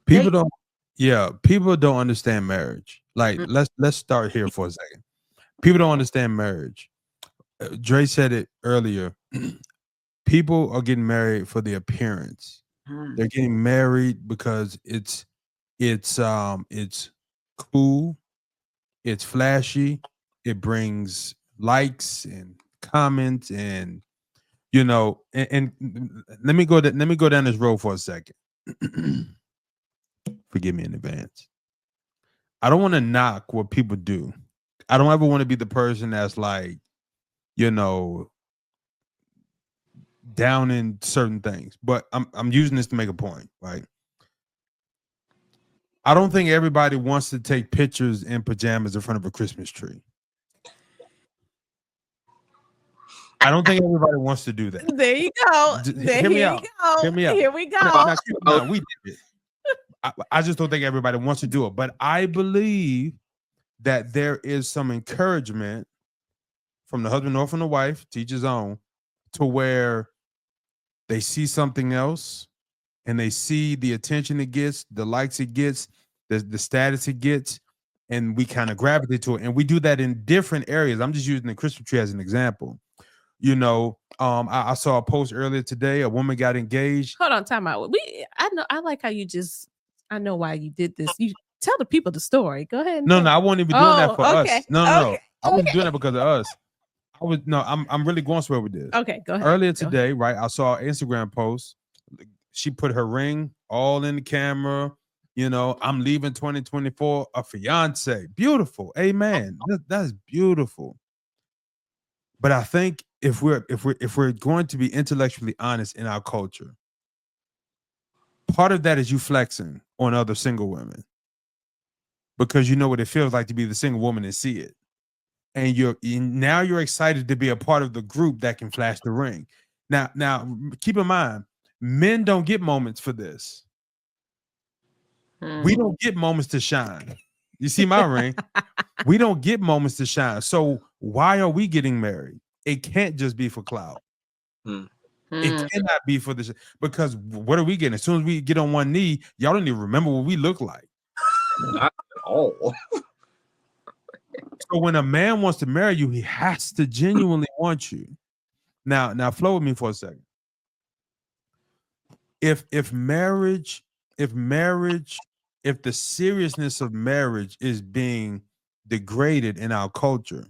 People don't understand marriage. Like let's start here for a second. People don't understand marriage. Dre said it earlier. People are getting married for the appearance. They're getting married because it's cool, it's flashy, it brings likes and comments, and and let me go down this road for a second. Forgive me in advance. I don't want to knock what people do. I don't ever want to be the person that's like, down in certain things. But I'm using this to make a point, right? I don't think everybody wants to take pictures in pajamas in front of a Christmas tree. I don't think everybody wants to do that. There you go. Hear me out. Hear me out. Here we go. Now, keep in mind, we did it. I just don't think everybody wants to do it. But I believe that there is some encouragement from the husband or from the wife, to each his own, to where they see something else and they see the attention it gets, the likes it gets, the status it gets, and we kind of gravitate to it. And we do that in different areas. I'm just using the Christmas tree as an example. I saw a post earlier today. A woman got engaged. Hold on, time out. I like how I know why you did this. You tell the people the story. Go ahead. No, I wasn't even doing that for us. No. I wasn't doing that because of us. I'm really going somewhere with this. Okay, go ahead. Earlier today, right, I saw an Instagram post. She put her ring all in the camera. I'm leaving 2024 a fiance. Beautiful. Amen. That's beautiful. But I think if we're going to be intellectually honest in our culture, part of that is you flexing on other single women because you know what it feels like to be the single woman and see it. And you're excited to be a part of the group that can flash the ring. Now, keep in mind, men don't get moments for this. We don't get moments to shine. You see my ring? We don't get moments to shine. So why are we getting married? It can't just be for clout. It cannot be for this, because what are we getting? As soon as we get on one knee, y'all don't even remember what we look like. Not at all. So when a man wants to marry you, he has to genuinely want you. Now flow with me for a second. If the seriousness of marriage is being degraded in our culture,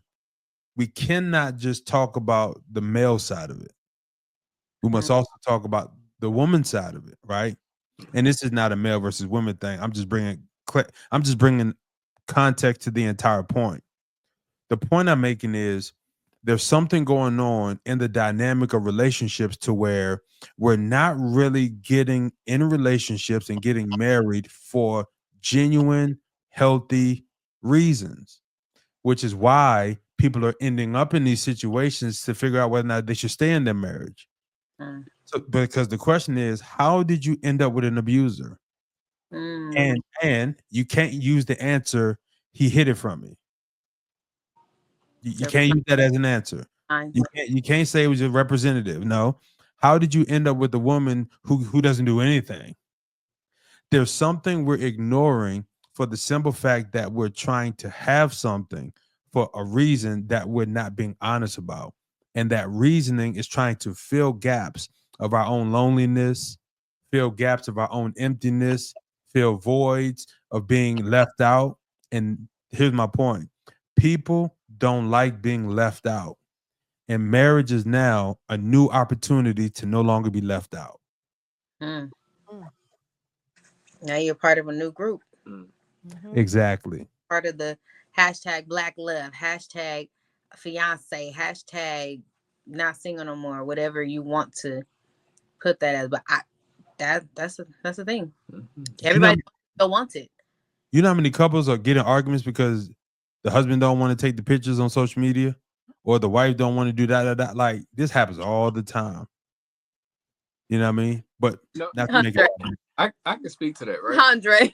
we cannot just talk about the male side of it. We must also talk about the woman side of it, right? And this is not a male versus women thing. I'm just bringing context to the entire point. The point I'm making is there's something going on in the dynamic of relationships to where we're not really getting in relationships and getting married for genuine, healthy reasons, which is why people are ending up in these situations to figure out whether or not they should stay in their marriage. So, because the question is, how did you end up with an abuser? And you can't use the answer, he hid it from me. You can't use that as an answer. You can't say it was a representative. No. How did you end up with a woman who doesn't do anything? There's something we're ignoring for the simple fact that we're trying to have something for a reason that we're not being honest about. And that reasoning is trying to fill gaps of our own loneliness, fill gaps of our own emptiness, fill voids of being left out. And here's my point. People don't like being left out. And marriage is now a new opportunity to no longer be left out. Now you're part of a new group. Exactly. Part of the hashtag Black Love, hashtag fiance, hashtag not single no more, whatever you want to put that as. But that's the thing. Everybody still wants it. You know how many couples are getting arguments because the husband don't want to take the pictures on social media, or the wife don't want to do that. Like, this happens all the time. You know what I mean? But not to make it. I can speak to that, right? Andre.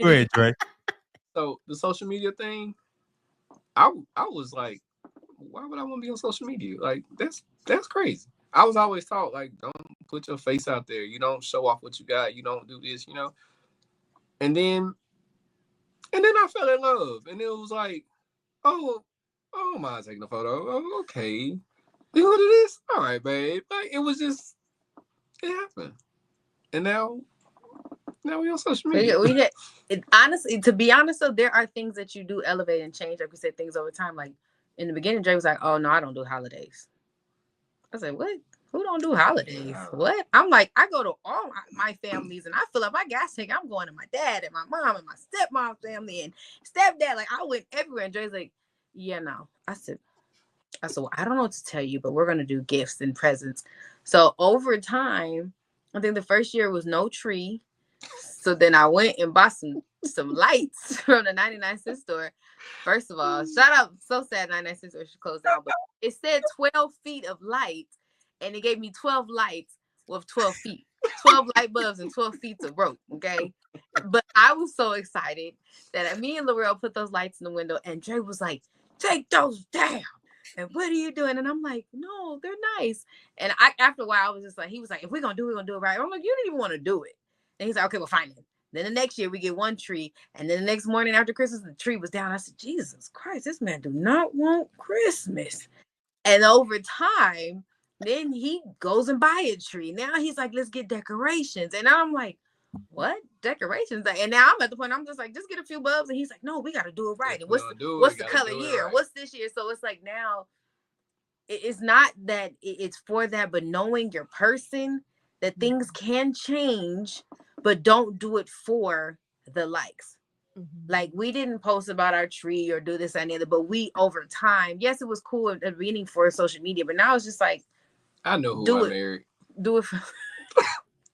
Go ahead, Dre. So the social media thing, I was like, why would I want to be on social media? Like, that's crazy. I was always taught, like, don't put your face out there. You don't show off what you got. You don't do this, And then I fell in love, and it was like, oh, my taking a photo. Oh, okay, you want to do this? All right, babe. Like, it was just, it happened, and now we on social media. Honestly, to be honest, though, there are things that you do elevate and change. Like we said, things over time. Like in the beginning, Jay was like, "Oh no, I don't do holidays." I said, "What? Who don't do holidays? What?" I'm like, I go to all my families and I fill up my gas tank. I'm going to my dad and my mom and my stepmom's family and stepdad. Like, I went everywhere. And Jay's like, "Yeah, no." I said, well, I don't know what to tell you, but we're gonna do gifts and presents. So over time, I think the first year was no tree. So then I went and bought some lights from the 99-cent store. First of all, shout out, so sad 99-cent store should close down, but it said 12 feet of lights, and it gave me 12 lights with 12 feet, 12 light bulbs and 12 feet of rope, okay? But I was so excited that me and Laurel put those lights in the window, and Dre was like, "Take those down. And what are you doing?" And I'm like, "No, they're nice." And after a while, I was just like, he was like, "If we're gonna do it right." I'm like, "You didn't even want to do it." And he's like, "Okay, well, fine then." Then the next year we get one tree, and then the next morning after Christmas, the tree was down. I said, "Jesus Christ, this man do not want Christmas." And over time, then he goes and buy a tree. Now he's like, "Let's get decorations." And I'm like, "What decorations?" And now I'm at the point I'm just like, "Just get a few bulbs." And he's like, "No, we got to do it right." And what's the color year? Right. What's this year? So it's like, now it's not that it's for that, but knowing your person, that things can change, but don't do it for the likes. Like, we didn't post about our tree or do this and the other, but we, over time, yes, it was cool at the beginning for social media, but now it's just like, I know who I married. Do it for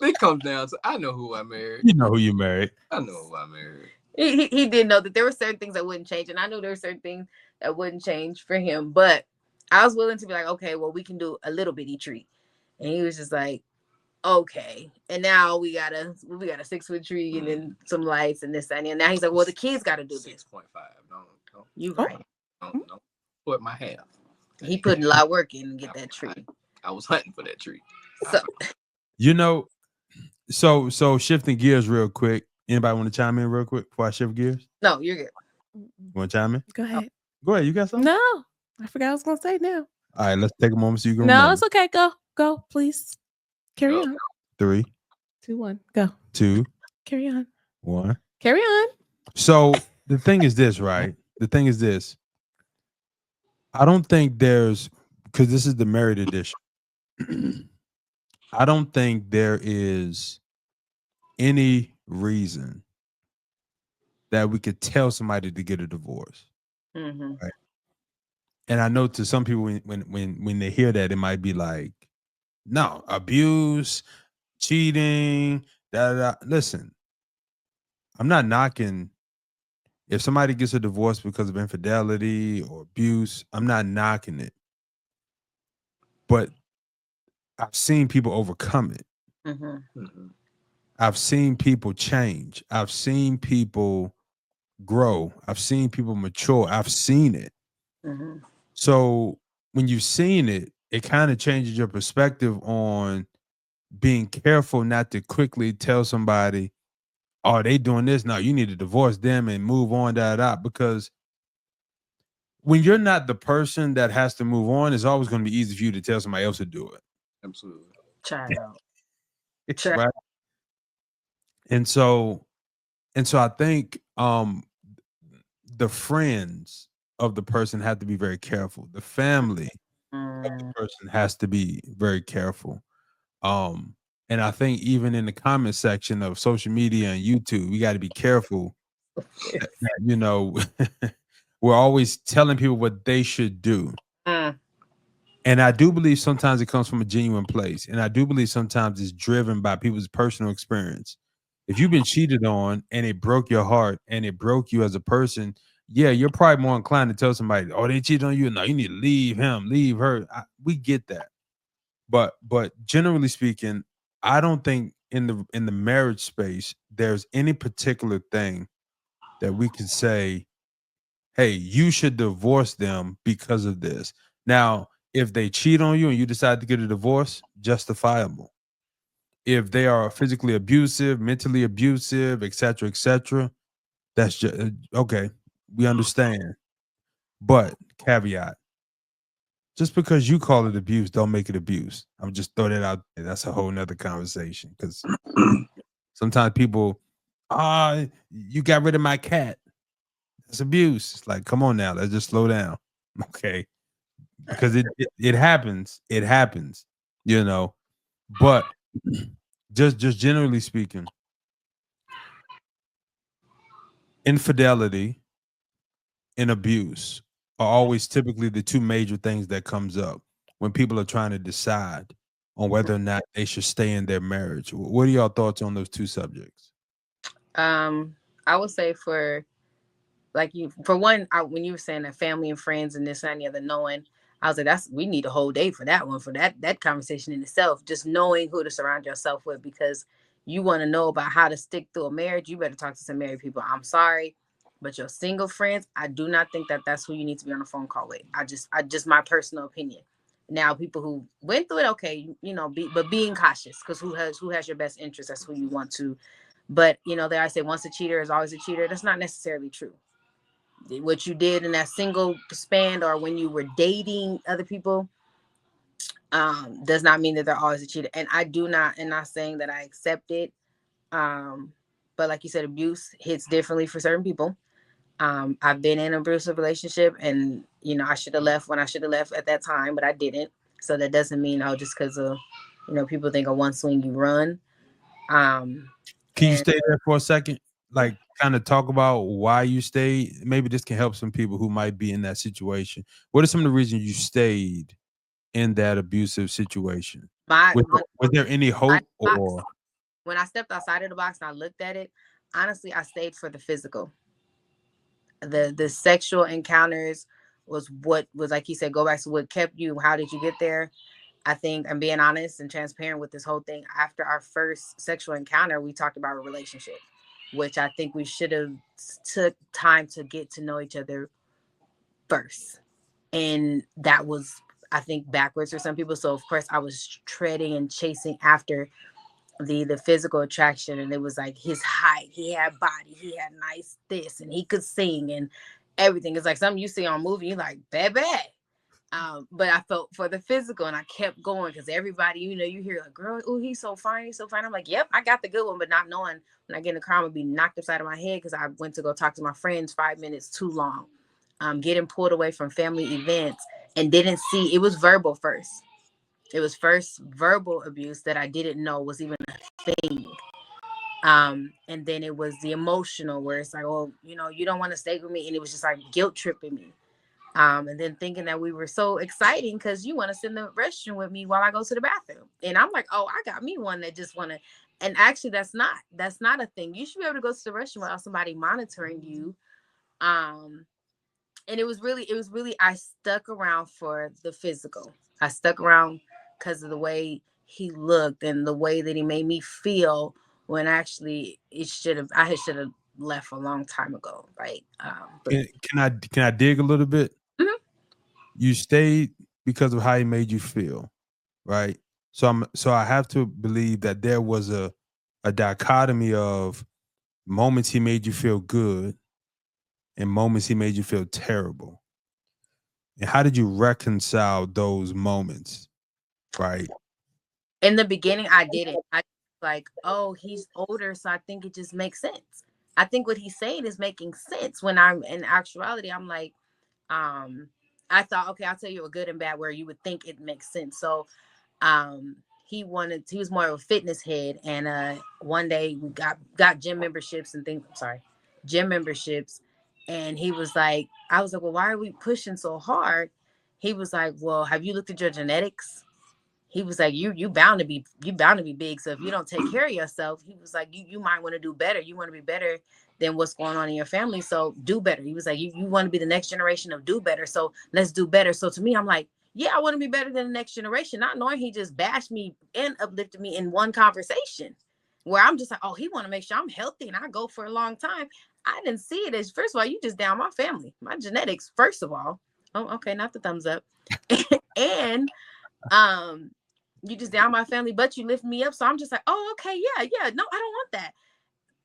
it comes down to, I know who I married. You know who you married. I know who I married. He did know that there were certain things that wouldn't change, and I knew there were certain things that wouldn't change for him, but I was willing to be like, "Okay, well, we can do a little bitty tree." And he was just like, "Okay." And now we got a 6-foot tree and then some lights and this and that. And now he's like, "Well, the kids got to do 6.5. Don't. You right. Don't put my half. He put a lot of work in to get that tree. I was hunting for that tree. So You know, so shifting gears real quick. Anybody want to chime in real quick before I shift gears? no, you're good. Mm-mm. Want to chime in? Go ahead. Go ahead. You got something? No, I forgot what I was gonna say now. All right, let's take a moment so you can No, remember. it's okay. Go, please. Carry on. 3, 2, 1, go. 2, Carry on. 1. Carry on. So the thing is this, right? The thing is this. I don't think there's, because this is the married edition. I don't think there is any reason that we could tell somebody to get a divorce. Mm-hmm. Right? And I know to some people when they hear that, it might be like, no, abuse, cheating, da da. Listen, I'm not knocking if somebody gets a divorce because of infidelity or abuse. I'm not knocking it, but I've seen people overcome it. Mm-hmm. I've seen people change. I've seen people grow. I've seen people mature. I've seen it. Mm-hmm. So when you've seen it, it kind of changes your perspective on being careful not to quickly tell somebody, "Oh, they doing this now. You need to divorce them and move on." Because when you're not the person that has to move on, it's always going to be easy for you to tell somebody else to do it. Absolutely. Child. Right. And so I think the friends of the person have to be very careful. The family of the person has to be very careful. And I think even in the comment section of social media and YouTube, we got to be careful. Yes. We're always telling people what they should do. Mm. And I do believe sometimes it comes from a genuine place. And I do believe sometimes it's driven by people's personal experience. If you've been cheated on and it broke your heart and it broke you as a person, yeah, you're probably more inclined to tell somebody, "Oh, they cheated on you. No, you need to leave him, leave her." We get that. But generally speaking, I don't think in the marriage space there's any particular thing that we could say, "Hey, you should divorce them because of this." Now, if they cheat on you and you decide to get a divorce, justifiable. If they are physically abusive, mentally abusive, etc., that's just okay. We understand. But caveat, just because you call it abuse, don't make it abuse. I'm just throw that out there. That's a whole nother conversation. Because sometimes people, you got rid of my cat. That's abuse. It's like, come on now, let's just slow down. Okay. Because it happens. It happens, you know. But just generally speaking, infidelity and abuse are always typically the two major things that comes up when people are trying to decide on whether or not they should stay in their marriage. What are y'all thoughts on those two subjects? I would say for one, when you were saying that family and friends and this and the other, knowing, I was like, we need a whole day for that one, for that conversation in itself. Just knowing who to surround yourself with, because you want to know about how to stick through a marriage. You better talk to some married people. I'm sorry, but your single friends, I do not think that that's who you need to be on a phone call with. I just my personal opinion. Now, people who went through it, okay, but being cautious, because who has your best interest? That's who you want to. But there I say, once a cheater is always a cheater. That's not necessarily true. What you did in that single span or when you were dating other people does not mean that they're always a cheater. And I'm not saying that I accept it. But like you said, abuse hits differently for certain people. I've been in an abusive relationship, and I should have left when I should have left at that time, but I didn't. So that doesn't mean just because of people think of one swing you run. Can you stay there for a second? Like, kind of talk about why you stayed. Maybe this can help some people who might be in that situation. What are some of the reasons you stayed in that abusive situation? Was there any hope or? When I stepped outside of the box and I looked at it, honestly, I stayed for the physical. The sexual encounters was what was, like you said, go back to what kept you. How did you get there? I think I'm being honest and transparent with this whole thing. After our first sexual encounter, we talked about a relationship, which I think we should have took time to get to know each other first. And that was, I think backwards for some people. So of course I was treading and chasing after the physical attraction, and it was like his height, he had body, he had nice this, and he could sing and everything. It's like something you see on a movie, you're like, baby. But I felt for the physical, and I kept going because everybody, you know, you hear like, girl, oh, he's so fine, he's so fine. I'm like, yep, I got the good one, but not knowing when I get in the car, I'm gonna be knocked upside of my head because I went to go talk to my friends 5 minutes too long, getting pulled away from family events, and didn't see it was verbal first. It was first verbal abuse that I didn't know was even a thing. And then it was the emotional where it's like, oh, you know, you don't want to stay with me, and it was just like guilt tripping me. And then thinking that we were so exciting because you want to sit in the restroom with me while I go to the bathroom. And I'm like, oh, I got me one that just want to. And actually, that's not a thing. You should be able to go to the restroom without somebody monitoring you. And it was really, I stuck around for the physical. I stuck around because of the way he looked and the way that he made me feel when actually I should have left a long time ago. Right. But Can I dig a little bit? Mhm. You stayed because of how he made you feel, right? So I have to believe that there was a dichotomy of moments he made you feel good and moments he made you feel terrible. And how did you reconcile those moments, right? in the beginning, I didn't. I like, oh, he's older, so I think it just makes sense. I think what he's saying is making sense when I'm in actuality, I'm like, um, I thought, okay, I'll tell you a good and bad where you would think it makes sense. So um he was more of a fitness head, and one day we got gym memberships and things. I'm sorry, gym memberships. And he was like, I was like, well, why are we pushing so hard? He was like, well, have you looked at your genetics? He was like, you bound to be big. So if you don't take care of yourself, he was like, you might want to do better. You want to be better than what's going on in your family. So do better. He was like, you want to be the next generation of do better. So let's do better. So to me, I'm like, yeah, I want to be better than the next generation. Not knowing he just bashed me and uplifted me in one conversation where I'm just like, oh, he want to make sure I'm healthy and I go for a long time. I didn't see it as, first of all, you just down my family, my genetics, first of all. Oh, okay, not the thumbs up. And um you just down my family, but you lift me up. So I'm just like, oh, okay, yeah. No, I don't want that.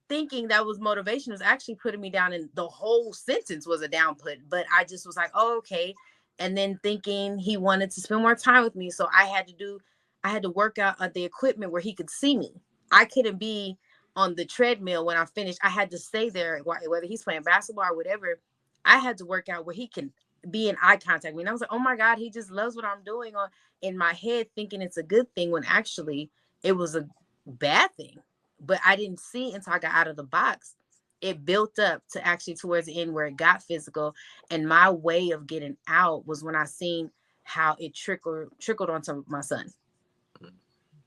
Thinking that was motivation was actually putting me down, and the whole sentence was a down put. But I just was like, oh, okay. And then thinking he wanted to spend more time with me. So I had to work out at the equipment where he could see me. I couldn't be on the treadmill when I finished. I had to stay there, whether he's playing basketball or whatever. I had to work out where he can be in eye contact with me. And I was like, oh my God, he just loves what I'm doing, on in my head, thinking it's a good thing when actually it was a bad thing. But I didn't see until I got out of the box. It built up to actually towards the end where it got physical. And my way of getting out was when I seen how it trickled onto my son.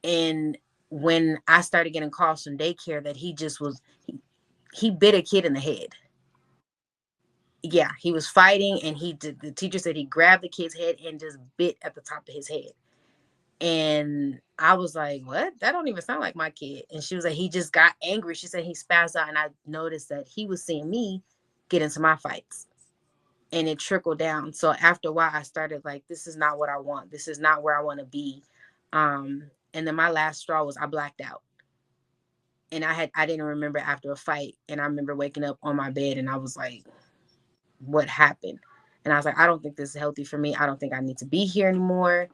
And when I started getting calls from daycare that he bit a kid in the head. Yeah, he was fighting, and the teacher said he grabbed the kid's head and just bit at the top of his head. And I was like, what? That don't even sound like my kid. And she was like, he just got angry. She said he spazzed out, and I noticed that he was seeing me get into my fights, and it trickled down. So after a while, I started like, this is not what I want. This is not where I want to be. And then my last straw was I blacked out. And I didn't remember after a fight. And I remember waking up on my bed, and I was like, what happened? And I was like, I don't think this is healthy for me. I don't think I need to be here anymore.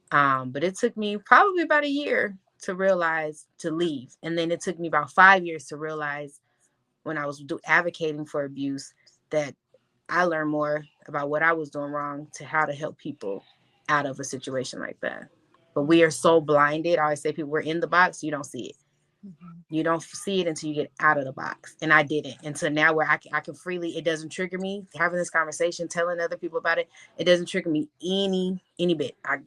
But it took me probably about a year to realize to leave. And then it took me about 5 years to realize, when I was advocating for abuse, that I learned more about what I was doing wrong to how to help people out of a situation like that. But we are so blinded. I always say, people, we're in the box, you don't see it. You don't see it until you get out of the box. And I didn't until now, where I can freely, it doesn't trigger me having this conversation, telling other people about it. It doesn't trigger me any bit. I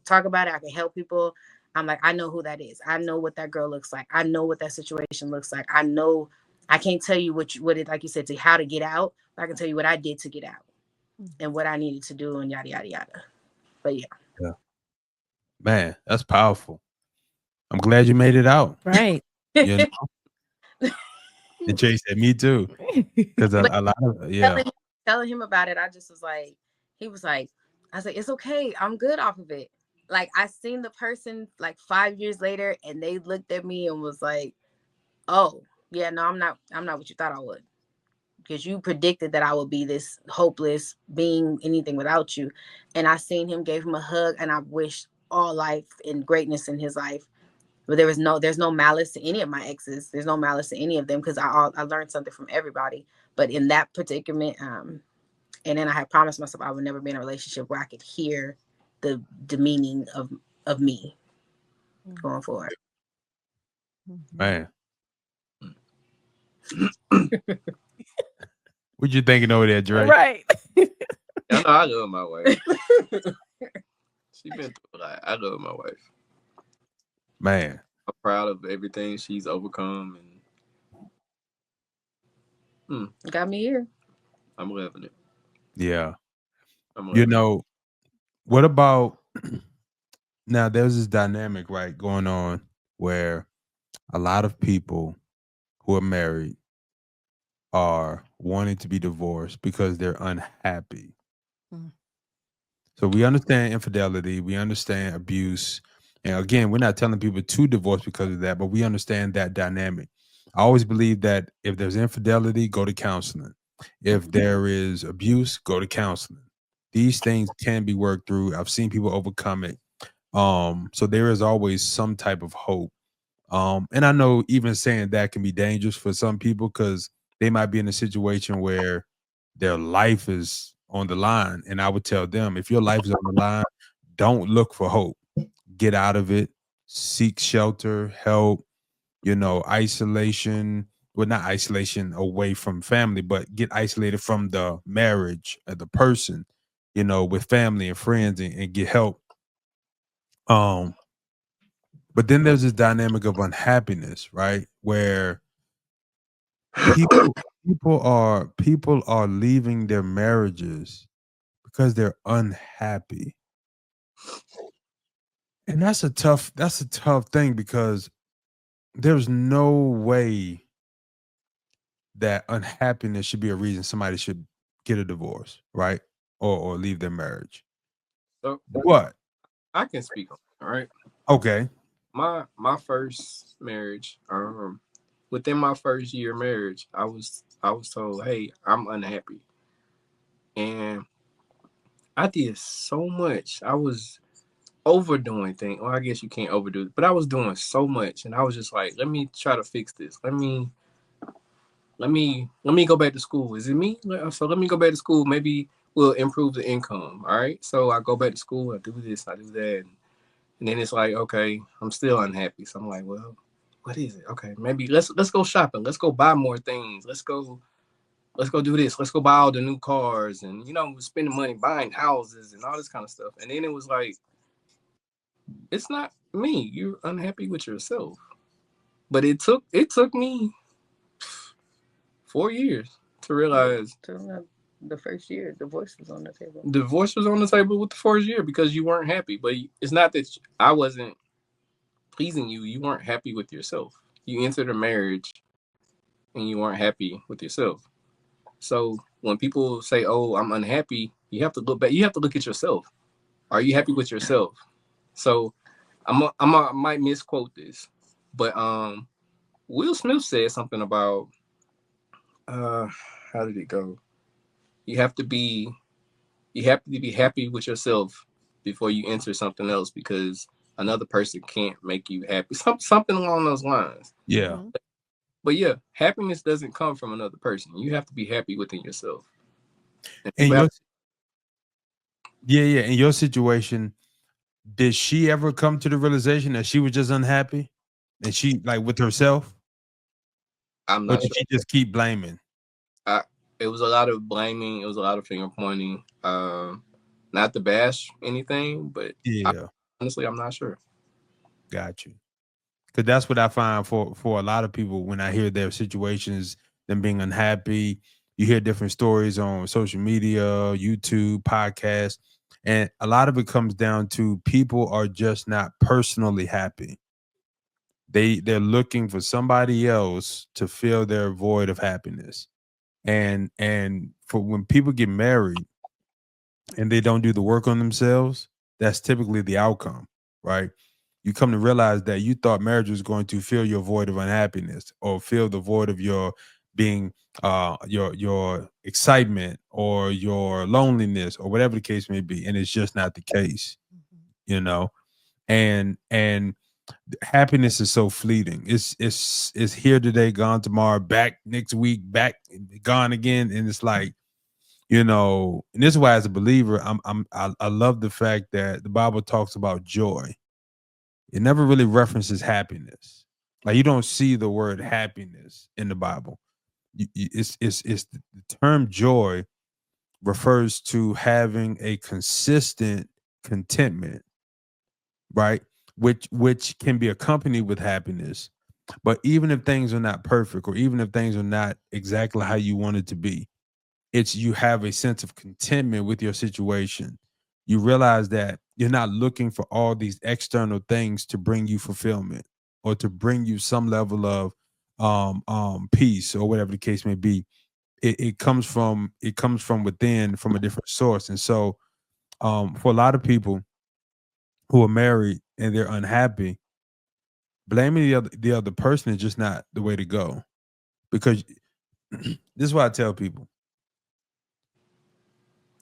talk about it. I can help people. I'm like, I know who that is. I know what that girl looks like. I know what that situation looks like. I know, I can't tell you what it, like you said, to how to get out, but I can tell you what I did to get out and what I needed to do, and yada, yada, yada. But yeah. Man, that's powerful. I'm glad you made it out. Right. You know? And Jay said, me too. Because a lot of, Telling him about it, I just was like, he was like, I was like, it's okay. I'm good off of it. Like I seen the person like 5 years later and they looked at me and was like, oh, yeah, no, I'm not what you thought I would. Because you predicted that I would be this hopeless being anything without you. And I seen him, gave him a hug, and I wished all life and greatness in his life. But there's no malice to any of my exes. There's no malice to any of them because I learned something from everybody. But in that predicament, and then I had promised myself I would never be in a relationship where I could hear the demeaning of me going forward. Man. What you thinking over there, Dre? Right. I know I love my wife. She been through a lot. I love my wife. Man. I'm proud of everything she's overcome, and Got me here. I'm loving it. Yeah. I'm You loving it. know, what about now? There's this dynamic, right, going on where a lot of people who are married are wanting to be divorced because they're unhappy. Mm. So we understand infidelity, we understand abuse. And again, we're not telling people to divorce because of that, but we understand that dynamic. I always believe that if there's infidelity, go to counseling. If there is abuse, go to counseling. These things can be worked through. I've seen people overcome it. So there is always some type of hope. And I know even saying that can be dangerous for some people because they might be in a situation where their life is on the line. And I would tell them, if your life is on the line, don't look for hope. Get out of it, seek shelter, help, isolation. Well, not isolation away from family, but get isolated from the marriage of the person, with family and friends and get help. But then there's this dynamic of unhappiness, right? Where people people are leaving their marriages because they're unhappy. And that's a tough thing because there's no way that unhappiness should be a reason somebody should get a divorce, right? Or leave their marriage. So What? I can speak on it, all right? Okay. My first marriage, within my first year of marriage, I was told, hey, I'm unhappy. And I did so much. I was overdoing things. Well, I guess you can't overdo it, but I was doing so much, and I was just like, let me try to fix this. Let me go back to school. Is it me? So let me go back to school. Maybe we'll improve the income. All right. So I go back to school. I do this. I do that. And then it's like, okay, I'm still unhappy. So I'm like, well, what is it? Okay, maybe let's go shopping. Let's go buy more things. Let's go do this. Let's go buy all the new cars and spending money buying houses and all this kind of stuff. And then it was like, it's not me. You're unhappy with yourself. But it took me 4 years to realize The first year, divorce was on the table. divorce was on the table with the first year because you weren't happy. But it's not that I wasn't pleasing you. You weren't happy with yourself. You entered a marriage and you weren't happy with yourself. So when people say, "Oh, I'm unhappy," you have to look back. You have to look at yourself. Are you happy with yourself? So I might misquote this, but Will Smith said something about uh, how did it go? You have to be happy with yourself before you enter something else because another person can't make you happy. Something along those lines. Yeah. But yeah, happiness doesn't come from another person. You have to be happy within yourself. And And people have in your situation, did she ever come to the realization that she was just unhappy and she like with herself? I'm Or not did sure. she just keep blaming? It was a lot of blaming. It was a lot of finger pointing. Not to bash anything, but Yeah, honestly, I'm not sure. got you. Because that's what I find for a lot of people when I hear their situations, them being unhappy. You hear different stories on social media, YouTube, podcasts, and a lot of it comes down to people are just not personally happy. They're looking for somebody else to fill their void of happiness. And for when people get married, and they don't do the work on themselves, that's typically the outcome, right? You come to realize that you thought marriage was going to fill your void of unhappiness or fill the void of your being your excitement or your loneliness or whatever the case may be, and it's just not the case, you know. And happiness is so fleeting. It's here today, gone tomorrow, back next week, back gone again, and it's like, you know, and this is why as a believer, I love the fact that the Bible talks about joy. It never really references happiness. Like you don't see the word happiness in the Bible. It's the term joy refers to having a consistent contentment, right? Which can be accompanied with happiness. But even if things are not perfect, or even if things are not exactly how you want it to be, it's you have a sense of contentment with your situation. You realize that you're not looking for all these external things to bring you fulfillment or to bring you some level of peace or whatever the case may be. It comes from within, from a different source. And so for a lot of people who are married and they're unhappy, blaming the other person is just not the way to go. Because this is what I tell people.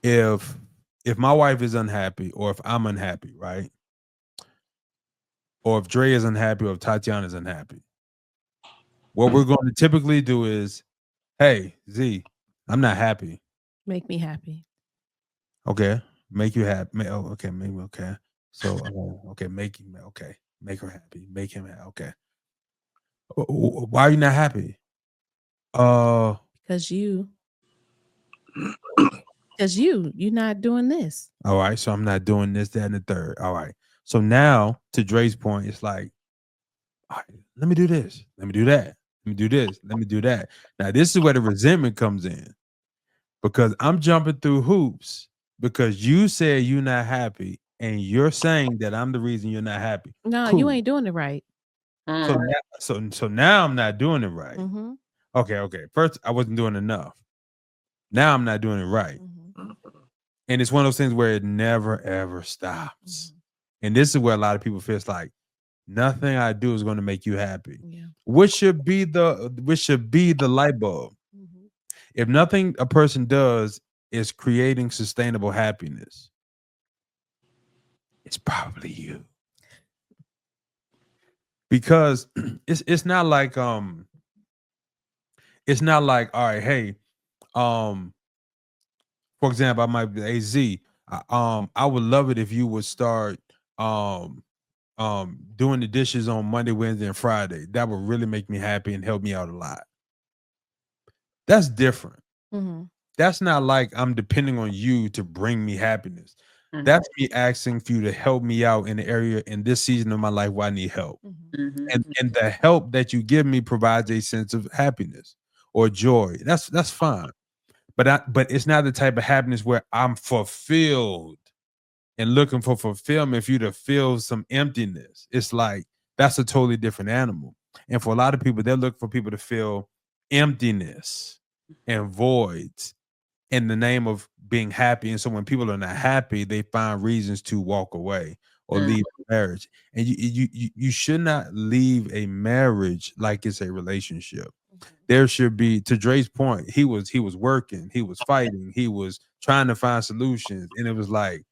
If my wife is unhappy, or if I'm unhappy, right? Or if Dre is unhappy, or if Tatiana is unhappy, what we're going to typically do is, hey, Z, I'm not happy. Make me happy. Okay. Make you happy. Oh, okay. Maybe okay. So okay, make her happy. Make him happy. Okay. Why are you not happy? Because you're not doing this. All right. So I'm not doing this, that, and the third. All right. So now, to Dre's point, it's like, all right, let me do this. Let me do that. Let me do this. Let me do that. Now, this is where the resentment comes in, because I'm jumping through hoops because you said you're not happy, and you're saying that I'm the reason you're not happy. No, Cool. you ain't doing it right. So now I'm not doing it right. Mm-hmm. Okay. First, I wasn't doing enough. Now I'm not doing it right. Mm-hmm. And it's one of those things where it never ever stops. Mm-hmm. And this is where a lot of people feel it's like nothing I do is going to make you happy. Yeah. Which should be the light bulb. Mm-hmm. If nothing a person does is creating sustainable happiness, it's probably you. Because it's not like all right, hey, for example, I might be AZ. I would love it if you would start doing the dishes on Monday, Wednesday, and Friday. That would really make me happy and help me out a lot. That's different. Mm-hmm. That's not like I'm depending on you to bring me happiness. Mhm. That's me asking for you to help me out in the area in this season of my life where I need help. Mm-hmm. And the help that you give me provides a sense of happiness or joy. That's fine. But it's not the type of happiness where I'm fulfilled and looking for fulfillment for you to feel some emptiness. It's like that's a totally different animal. And for a lot of people, they're looking for people to feel emptiness and voids in the name of being happy. And so when people are not happy, they find reasons to walk away or leave the marriage. And you should not leave a marriage like it's a relationship. There should be, to Dre's point, he was working, he was fighting, he was trying to find solutions. And it was like,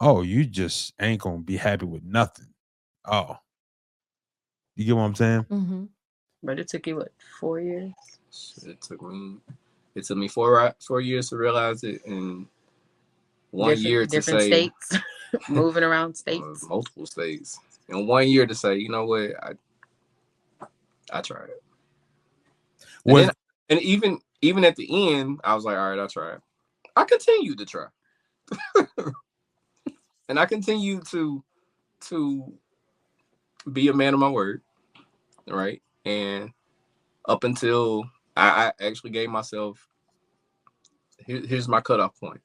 oh, you just ain't gonna be happy with nothing. Oh, you get what I'm saying? Mm-hmm. But it took you what, 4 years? It took me 4 years to realize it, and 1 year to different say states, moving around states, multiple states, and 1 year to say, you know what, I tried it. And even at the end, I was like, all right, I tried. I continued to try, and I continued to be a man of my word, right? And up until I actually gave myself, here's my cutoff point.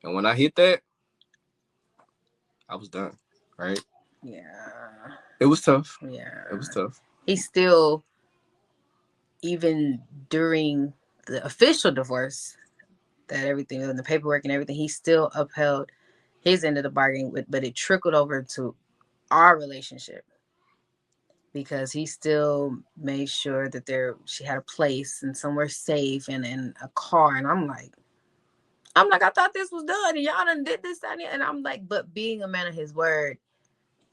And when I hit that, I was done, right? Yeah. It was tough. Yeah. It was tough. He still, even during the official divorce, that everything and the paperwork and everything, he still upheld his end of the bargain, but it trickled over to our relationship because he still made sure that she had a place and somewhere safe and a car. And I'm like, I thought this was done and y'all done did this, and I'm like, but being a man of his word,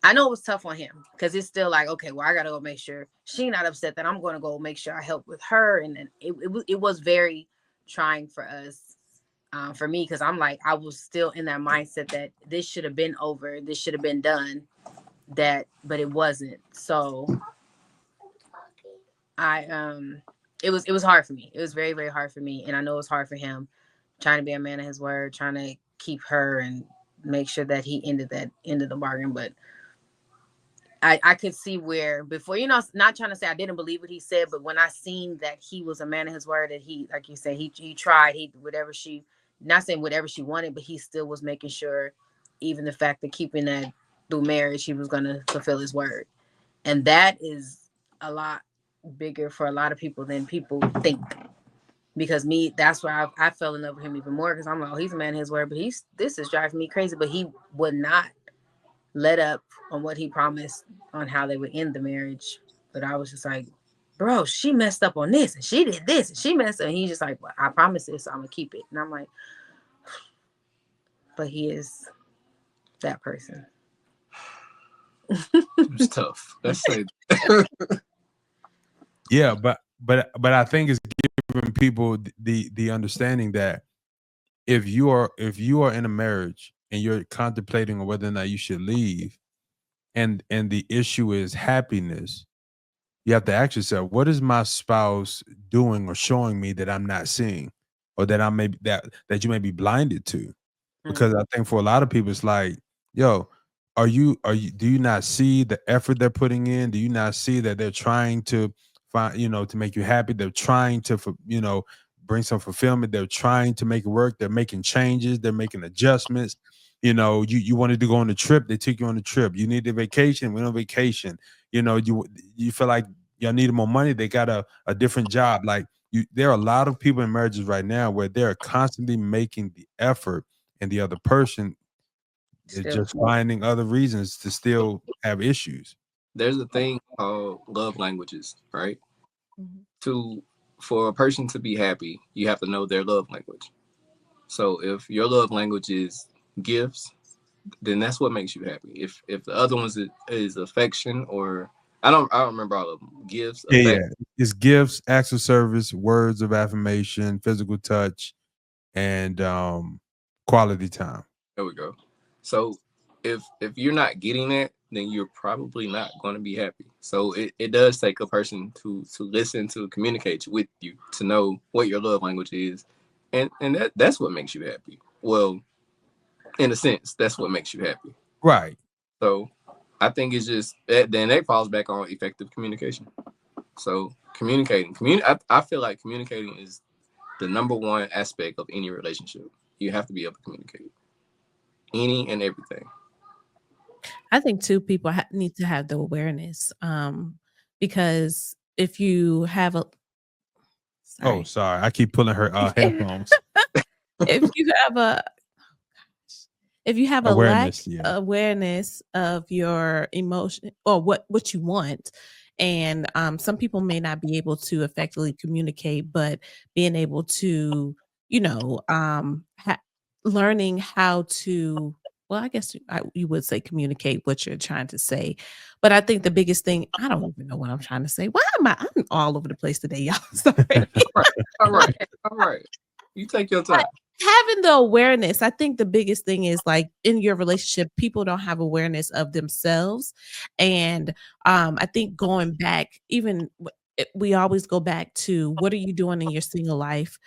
I know it was tough on him because it's still like, okay, well, I gotta go make sure she not upset that I'm gonna go make sure I help with her, and it was very trying for us, for me, because I'm like, I was still in that mindset that this should have been over, this should have been done, but it wasn't. So it was hard for me. It was very, very hard for me, and I know it was hard for him, trying to be a man of his word, trying to keep her and make sure that he ended the bargain, but. I could see where before, not trying to say I didn't believe what he said, but when I seen that he was a man of his word, that he, like you said, he tried, not saying whatever she wanted, but he still was making sure, even the fact that keeping that through marriage, he was going to fulfill his word. And that is a lot bigger for a lot of people than people think. Because that's why I fell in love with him even more, because I'm like, oh, he's a man of his word, but this is driving me crazy. But he would not let up on what he promised on how they would end the marriage. But I was just like, bro, she messed up on this and she did this and she messed up. And he's just like, well, I promise this, so I'm gonna keep it. And I'm like, but he is that person. It's tough. Let's say. Yeah, but I think it's giving people the understanding that if you are in a marriage and you're contemplating on whether or not you should leave, and the issue is happiness, you have to ask yourself, what is my spouse doing or showing me that I'm not seeing, or that I may that you may be blinded to? Because I think for a lot of people, it's like, yo, do you not see the effort they're putting in? Do you not see that they're trying to find, to make you happy? They're trying to, bring some fulfillment. They're trying to make it work. They're making changes. They're making adjustments. You wanted to go on a trip. They took you on a trip. You need a vacation. Went on vacation. You feel like y'all needed more money. They got a different job. Like there are a lot of people in marriages right now where they're constantly making the effort, and the other person is just finding other reasons to still have issues. There's a thing called love languages, right? Mm-hmm. For a person to be happy, you have to know their love language. So if your love language is gifts, then that's what makes you happy. If the other one is affection, or I don't remember all of them. Gifts, yeah. It's gifts, acts of service, words of affirmation, physical touch, and quality time. There we go. So if you're not getting that, then you're probably not going to be happy. So it does take a person to listen, to communicate with you, to know what your love language is, and that's what makes you happy. Well, in a sense, that's what makes you happy. Right. So I think it's just then that falls back on effective communication. So communicating, I feel like communicating is the number one aspect of any relationship. You have to be able to communicate any and everything. I think too, people need to have the awareness, because if you have a Oh, sorry, I keep pulling her headphones. If you have a awareness, awareness of your emotion or what you want, and some people may not be able to effectively communicate, but being able to, learning how to, well, I guess you would say communicate what you're trying to say. But I think the biggest thing, I don't even know what I'm trying to say. Why am I'm all over the place today, y'all? Sorry. All right. You take your time. Having the awareness, I think the biggest thing is, like, in your relationship, people don't have awareness of themselves. And I think going back, even we always go back to what are you doing in your single life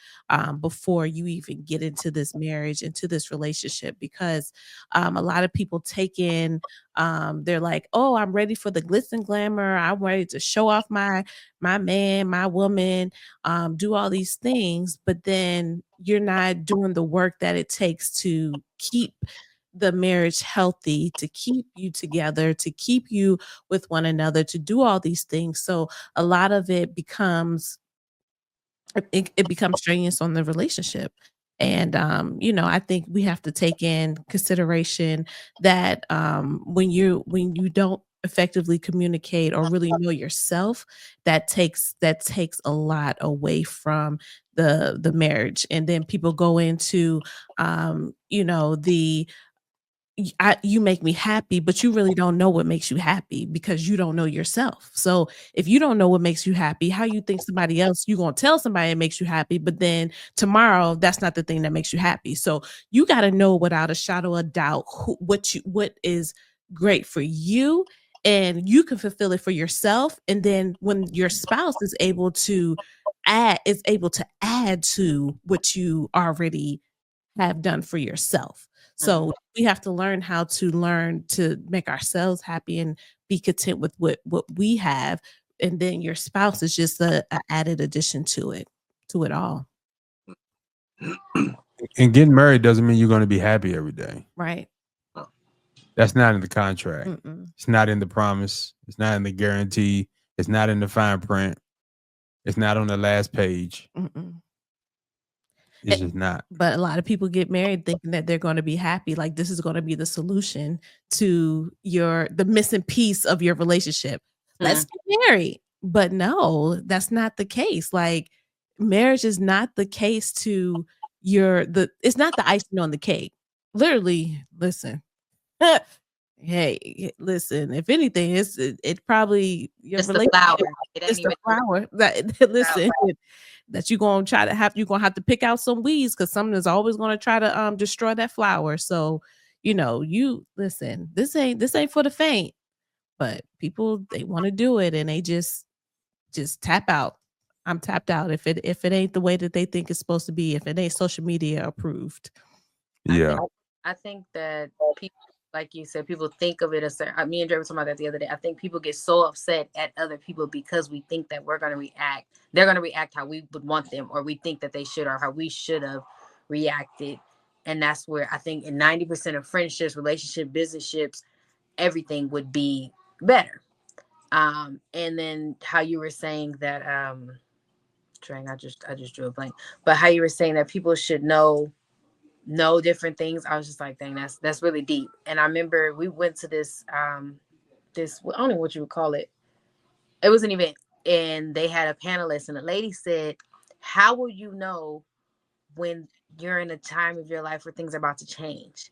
before you even get into this marriage, into this relationship, because a lot of people take in, they're like, oh, I'm ready for the glitz and glamour, I'm ready to show off my man, my woman, do all these things, but then you're not doing the work that it takes to keep the marriage healthy, to keep you together, to keep you with one another, to do all these things. So a lot of it becomes strenuous on the relationship. And you know, I think we have to take in consideration that when you don't effectively communicate or really know yourself, that takes a lot away from the marriage. And then people go into you know, you make me happy, but you really don't know what makes you happy because you don't know yourself. So if you don't know what makes you happy, how you think somebody else, you gonna tell somebody it makes you happy, but then tomorrow that's not the thing that makes you happy. So you got to know without a shadow of doubt what is great for you, and you can fulfill it for yourself. And then when your spouse is able to add to what you already have done for yourself. So we have to learn to make ourselves happy and be content with what we have. And then your spouse is just a added addition to it all. And getting married doesn't mean you're going to be happy every day. Right. That's not in the contract. Mm-mm. It's not in the promise. It's not in the guarantee. It's not in the fine print. It's not on the last page. Mm-mm. It's just not. But a lot of people get married thinking that they're going to be happy, like this is going to be the solution to the missing piece of your relationship. Let's get married. But no, that's not the case. Like marriage is not the case to it's not the icing on the cake. Literally, listen. Hey, listen, if anything, it probably your It's the relationship. flower. It ain't It's the even flower that listen that you're gonna have to pick out some weeds because something is always gonna try to destroy that flower. So, you know, you listen, this ain't for the faint, but people they want to do it and they just tap out. I'm tapped out if it ain't the way that they think it's supposed to be, if it ain't social media approved. Yeah. I think that people, like you said, people think of it as me and Dre were talking about that the other day. I think people get so upset at other people because we think that we're going to react. They're going to react how we would want them, or we think that they should, or how we should have reacted. And that's where I think in 90% of friendships, relationship, businesships, everything would be better. And then how you were saying that, Dre, I just drew a blank, but how you were saying that people should know different things. I was just like, dang, that's really deep. And I remember we went to this I don't know what you would call it. It was an event, and they had a panelist, and the lady said, how will you know when you're in a time of your life where things are about to change?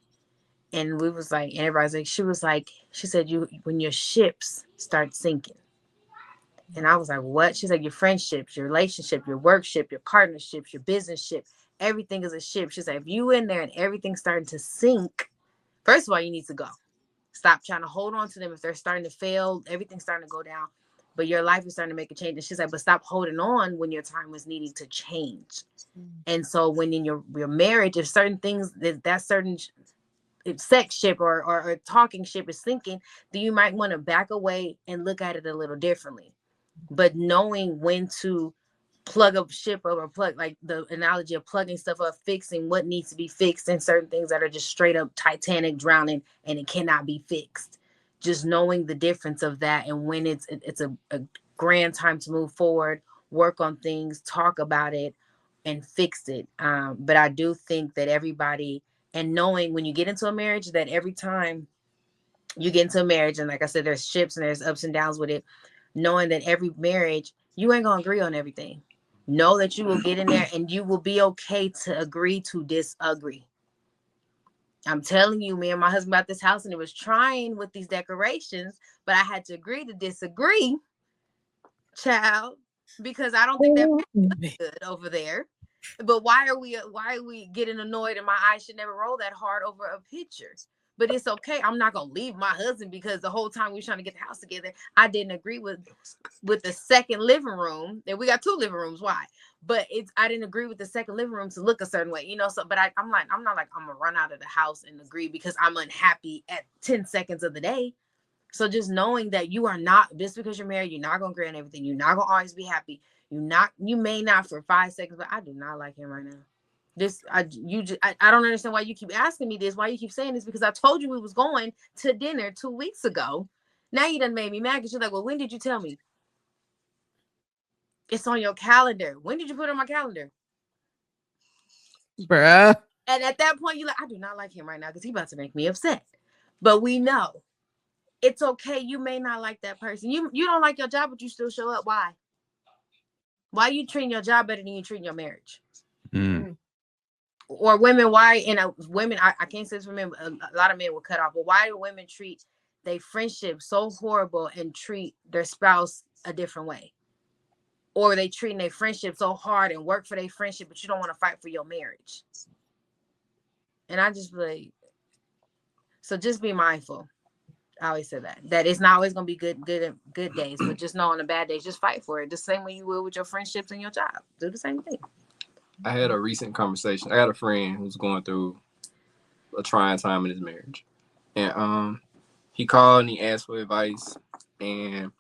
And we was like, and everybody's like, she said, you when your ships start sinking. And I was like, what? She's like, your friendships, your relationship, your work ship, your partnerships, your business ship, everything is a ship. She's like, if you in there and everything's starting to sink, first of all, you need to go. Stop trying to hold on to them. If they're starting to fail, everything's starting to go down, but your life is starting to make a change. And she's like, but stop holding on when your time was needing to change. And so when in your marriage, if certain things that certain sex ship or talking ship is sinking, then you might want to back away and look at it a little differently. But knowing when to plug a ship up, or plug, like the analogy of plugging stuff up, fixing what needs to be fixed, and certain things that are just straight up Titanic drowning and it cannot be fixed. Just knowing the difference of that, and when it's a grand time to move forward, work on things, talk about it, and fix it. But I do think that everybody, and knowing when you get into a marriage, that every time you get into a marriage, and like I said, there's ships and there's ups and downs with it, knowing that every marriage, you ain't gonna agree on everything. Know that you will get in there and you will be okay to agree to disagree. I'm telling you, me and my husband bought this house, and it was trying with these decorations, but I had to agree to disagree, child, because I don't think that looks good over there. But why are we getting annoyed, and my eyes should never roll that hard over a picture? But it's okay. I'm not gonna leave my husband because the whole time we were trying to get the house together, I didn't agree with the second living room. And we got 2 living rooms. Why? But I didn't agree with the second living room to look a certain way, So, but I'm not like I'm gonna run out of the house and agree because I'm unhappy at 10 seconds of the day. So just knowing that you are not, just because you're married, you're not gonna agree on everything. You're not gonna always be happy. You may not for 5 seconds, but I do not like him right now. I don't understand why you keep asking me this. Why you keep saying this? Because I told you we was going to dinner 2 weeks ago. Now you done made me mad because you're like, well, when did you tell me? It's on your calendar. When did you put it on my calendar? Bruh. And at that point, you're like, I do not like him right now because he's about to make me upset. But we know it's okay. You may not like that person. You don't like your job, but you still show up. Why? Why you treating your job better than you treating your marriage? Mm. Or women, why? And women, I can't say this for men, but a lot of men will cut off. But why do women treat their friendship so horrible and treat their spouse a different way? Or they treating their friendship so hard and work for their friendship, but you don't want to fight for your marriage. And I just like, so just be mindful. I always say that it's not always gonna be good days, but just know on the bad days, just fight for it. The same way you will with your friendships and your job. Do the same thing. I had a recent conversation. I got a friend who's going through a trying time in his marriage, and he called and he asked for advice, and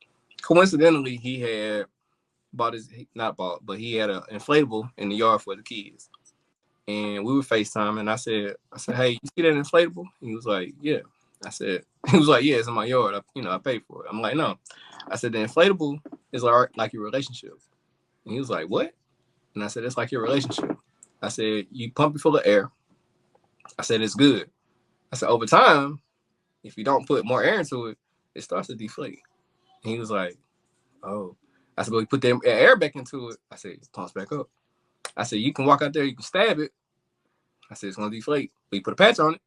coincidentally he had he had an inflatable in the yard for the kids, and we were FaceTime, and I said, hey, you see that inflatable? He was like, yeah. He was like, yeah, it's in my yard. I paid for it. I'm like, no. I said, the inflatable is like your relationship. And he was like, what? And I said, it's like your relationship. I said, you pump it full of air. I said, it's good. I said, over time, if you don't put more air into it, it starts to deflate. And he was like, oh. I said, well, you put the air back into it. I said, it pumps back up. I said, you can walk out there, you can stab it. I said, it's going to deflate. But you put a patch on it,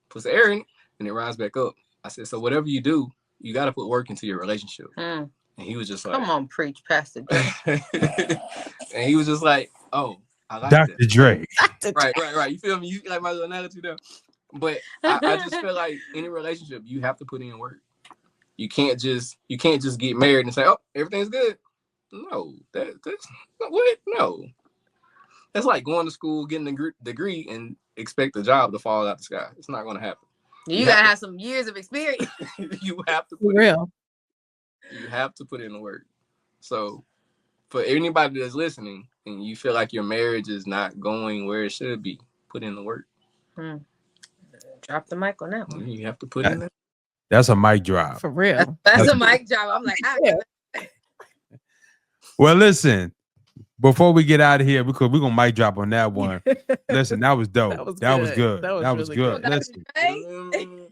puts the air in it, and it rises back up. I said, so whatever you do, you got to put work into your relationship. And he was just like, come on, preach, Pastor. And he was just like, oh, I like Dr. that. Dre. Right. You feel me? You like my little analogy there. But I just feel like in a relationship, you have to put in work. You can't just get married and say, oh, everything's good. No, that's what? No. That's like going to school, getting a degree, and expect the job to fall out the sky. It's not going to happen. You gotta have some years of experience. You have to For real. You have to put in the work. So for anybody that's listening and you feel like your marriage is not going where it should be, put in the work. Drop the mic on that one. You have to put in that. That's a mic drop. For real. That's a mic drop. I'm like, Well, listen, before we get out of here, because we're gonna mic drop on that one. Listen, that was dope. That was good. That was good. Listen,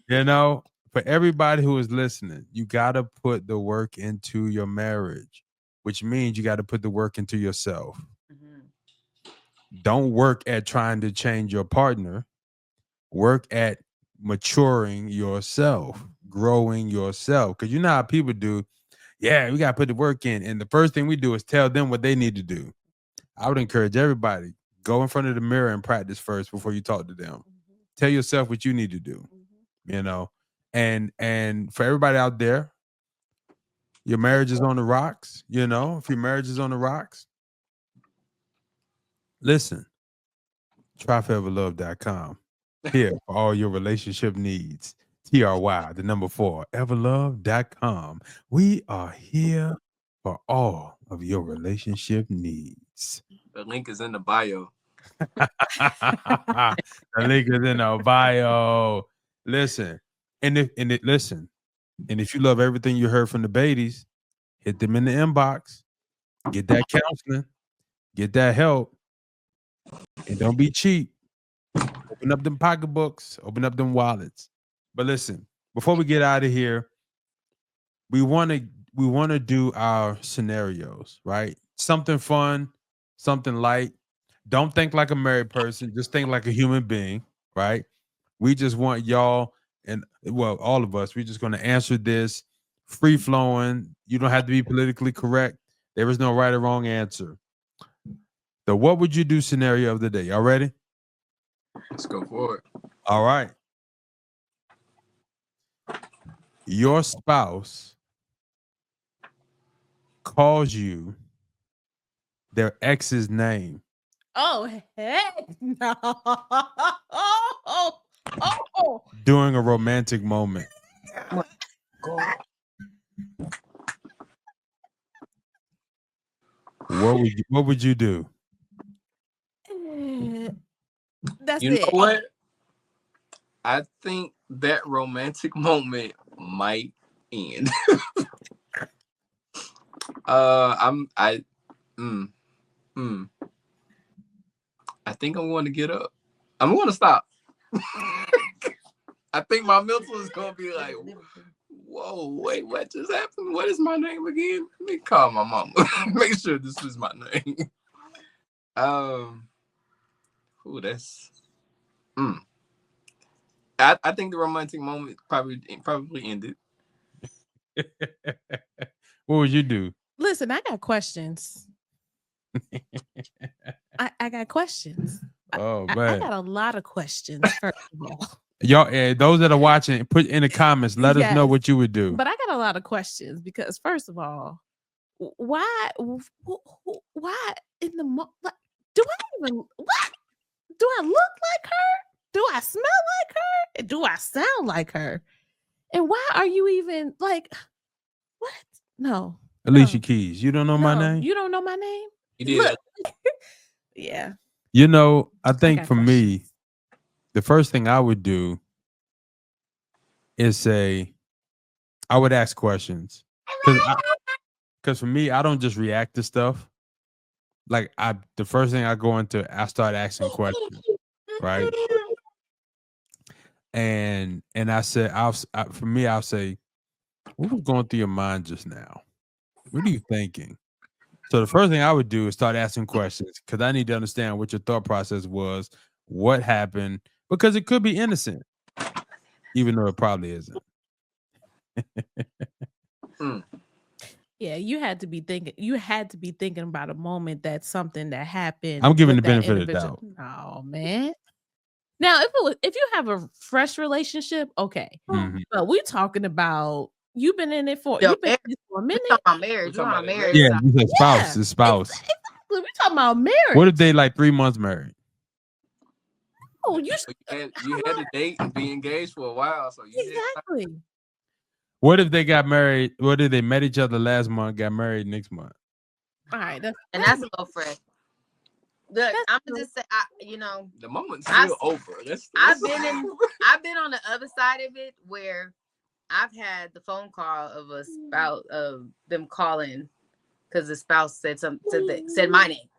you know, for everybody who is listening, you gotta put the work into your marriage, which means you got to put the work into yourself. Don't work at trying to change your partner. Work at maturing yourself, growing yourself. Because you know how people do. Yeah, we got to put the work in. And the first thing we do is tell them what they need to do. I would encourage everybody, go in front of the mirror and practice first before you talk to them. Tell yourself what you need to do, you know. And for everybody out there, your marriage is on the rocks, you know. If your marriage is on the rocks, listen, tryforeverlove.com. Here for all your relationship needs. TRY, the number 4, everlove.com. We are here for all of your relationship needs. The link is in the bio. The link is in the bio. Listen, and if you love everything you heard from the Baties, hit them in the inbox. Get that counseling. Get that help. And don't be cheap. Open up them pocketbooks. Open up them wallets. But listen, before we get out of here, we want to do our scenarios, right? Something fun, something light. Don't think like a married person. Just think like a human being, right? We just want y'all and, well, all of us, we're just going to answer this free flowing. You don't have to be politically correct. There is no right or wrong answer. The what would you do scenario of the day. Y'all ready? Let's go for it. All right. Your spouse calls you their ex's name. Oh, heck no. During a romantic moment. What would you do? That's you it. know what? I think that romantic moment might end. I think I'm going to get up. I'm going to stop. I think my mental is going to be like, whoa, wait, what just happened? What is my name again? Let me call my mama. Make sure this is my name. That's. I think the romantic moment probably ended. What would you do? Listen, I got questions. I got questions. Oh I man, got a lot of questions. First of all, y'all, those that are watching, put in the comments. Let us know Yes. what you would do. but I got a lot of questions because first of all, why in the do I even what? Do I look like her? Do I smell like her? Do I sound like her? And why are you even like what? No. Alicia no, Keys, you don't know my no, name? You don't know my name? You did. Look. Yeah. You know, I think got for me, the first thing I would do is say, I would ask questions. Because for me, I don't just react to stuff. Like the first thing I go into, I start asking questions, right? And I said, for me, I'll say, what was going through your mind just now? What are you thinking? So the first thing I would do is start asking questions because I need to understand what your thought process was, what happened, because it could be innocent, even though it probably isn't. Yeah, you had to be thinking. You had to be thinking about a moment that something that happened. I'm giving with the that benefit of the doubt. Oh man. Now, if you have a fresh relationship, okay. Mhm. But we're talking about you've been in it for Yo, you've been in it for a minute. Talking about marriage. We're We're talking on about marriage. Yeah, side. you said spouse. Yeah, It's spouse. Exactly. We're talking about marriage. What if they like 3 months married? Oh, you had to date and be engaged for a while, so exactly. What if they got married? What if they met each other last month, got married next month? All right, and that's a little fresh. Look, I'm gonna just say, the moment's still over. I've been on the other side of it where I've had the phone call of a spouse of them calling because the spouse said said my name,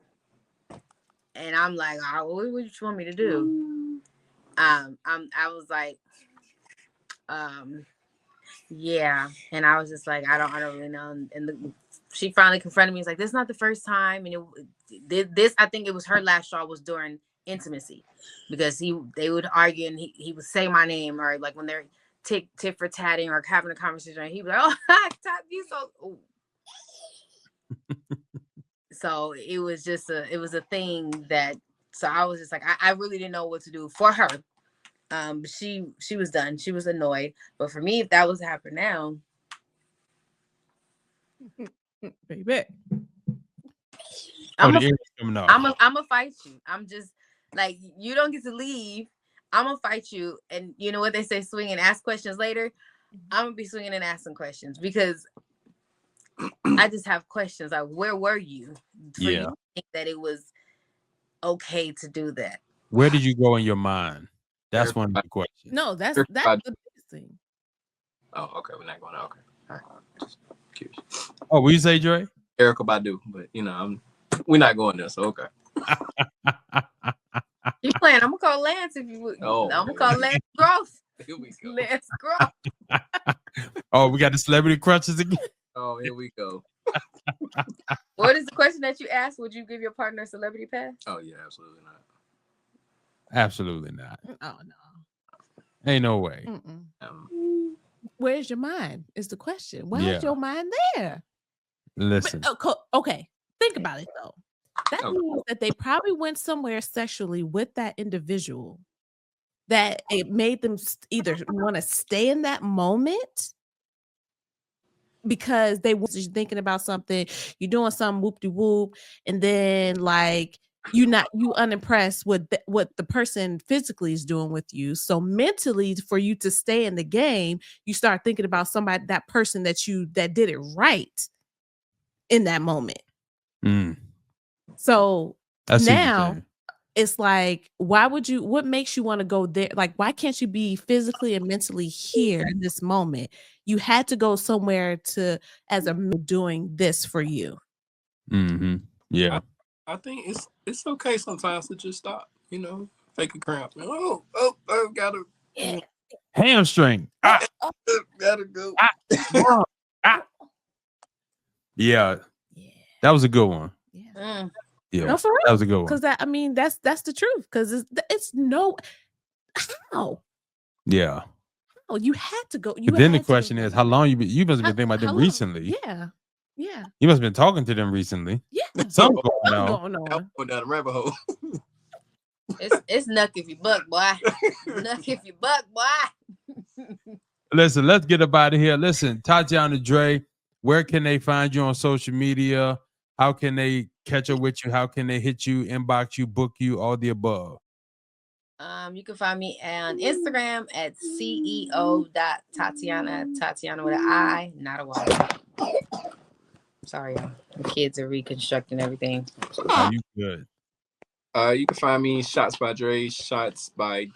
and I'm like, oh, what would you want me to do? I was like, yeah, and I was just like, I don't really know, and she finally confronted me. It's like, this is not the first time, and this I think it was her last straw was during intimacy, because they would argue and he would say my name, or like when they're tit for tatting or having a conversation, and he'd be like, oh, you so. Ooh. So it was just a thing that. So I was just like, I really didn't know what to do for her. She was done. She was annoyed. But for me, if that was to happen now, baby, I'm gonna fight you. I'm just like, you don't get to leave. I'm gonna fight you, and you know what they say: swing and ask questions later. I'm gonna be swinging and asking questions because I just have questions. Like, where were you for you to think that it was okay to do that? Where did you go in your mind? That's one of the questions. No, that's the biggest thing. Oh, okay. We're not going to. Okay. All right. Just curious. Oh, what you say, Dre? Erykah Badu, but we're not going there. So okay. You playing? I'm gonna call Lance if you would. Oh, I'm gonna call Lance Gross. Here we go. Lance Gross. Oh, we got the celebrity crushes again. Oh, here we go. What is the question that you asked? Would you give your partner a celebrity pass? Oh yeah, absolutely not. Absolutely not. Oh no, ain't no way. Where's your mind? Is the question. Why is your mind there? Listen. But, okay, think about it though. That means that they probably went somewhere sexually with that individual that it made them either want to stay in that moment because they was thinking about something, you're doing something whoop-de-whoop, and then like you unimpressed with what the person physically is doing with you. So mentally, for you to stay in the game, you start thinking about somebody, that person that did it right in that moment. So now it's like, what makes you want to go there? Like, why can't you be physically and mentally here in this moment? You had to go somewhere as a doing this for you. Yeah. I think it's okay sometimes to just stop. You know, fake a cramp. Oh, I've got to. Yeah. Hamstring. Gotta go. Yeah, that was a good one. Yeah. Yeah, No, for real. that was a good one. Because that's the truth. Because it's no how. Yeah. Oh, you had to go. But then the question is, how long you must have been thinking about them recently. Yeah. Yeah. You must have been talking to them recently. Yeah. Something Going going on. on. Going down the rabbit hole. It's nuck if you buck, boy. Nuck if you buck, boy. Listen, let's get up out of here. Listen, Tatiana Dre, where can they find you on social media? How can they catch up with you? How can they hit you, inbox you, book you, all the above? You can find me on Instagram at CEO.Tatiana. Tatiana with an I, not a Y. Sorry, y'all. The kids are reconstructing everything. Are you good? You can find me Shots by Dre, Shots by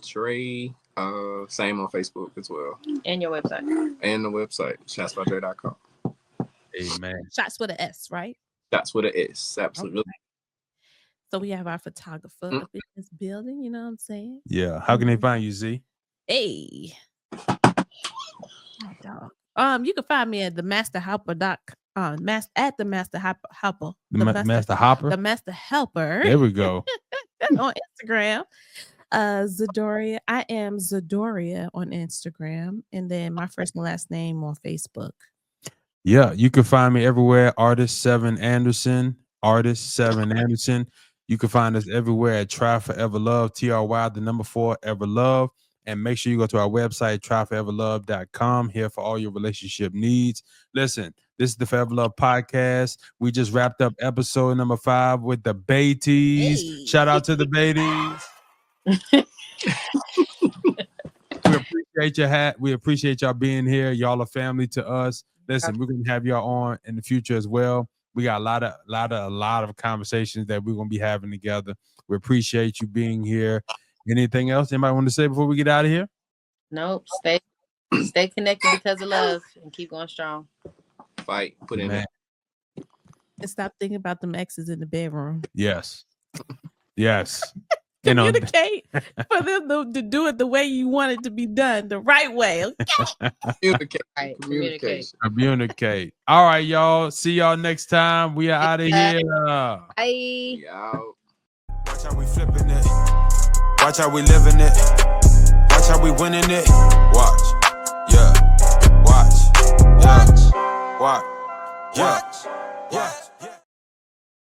Dre. Same on Facebook as well. And your website. And the website, shotsbydre.com. Amen. Shots with an S, right? That's what it is. Absolutely. Okay. So we have our photographer up in this building, you know what I'm saying? Yeah. How can they find you, Z? Hey. Dog. You can find me at the Master Helper at the Master Helper. Master Hopper? The Master Helper. There we go. On Instagram. Zadoria. I am Zadoria on Instagram. And then my first and last name on Facebook. Yeah, you can find me everywhere. Artist 7 Anderson. Artist 7 Anderson. You can find us everywhere at Try Forever Love, TRY4 Ever Love. And make sure you go to our website, tryforeverlove.com, here for all your relationship needs. Listen, this is the Forever Love podcast. We just wrapped up episode number 5 with the Baties. Hey. Shout out to the Baties. We appreciate y'all being here. Y'all are family to us. Listen, we're gonna have y'all on in the future as well. We got a lot of conversations that we're gonna be having together. We appreciate you being here. Anything else anybody want to say before we get out of here? Nope. Stay connected because of love and keep going strong. Fight. Put in there. And stop thinking about them exes in the bedroom. Yes. Yes. Communicate for them to do it the way you want it to be done, the right way. Okay? Communicate. All right, y'all. See y'all next time. We are out of here. Bye. Watch how we flipping it. Watch how we living it. Watch how we winning it. Watch. Yeah. Watch. Yeah. Watch. Yeah. Watch.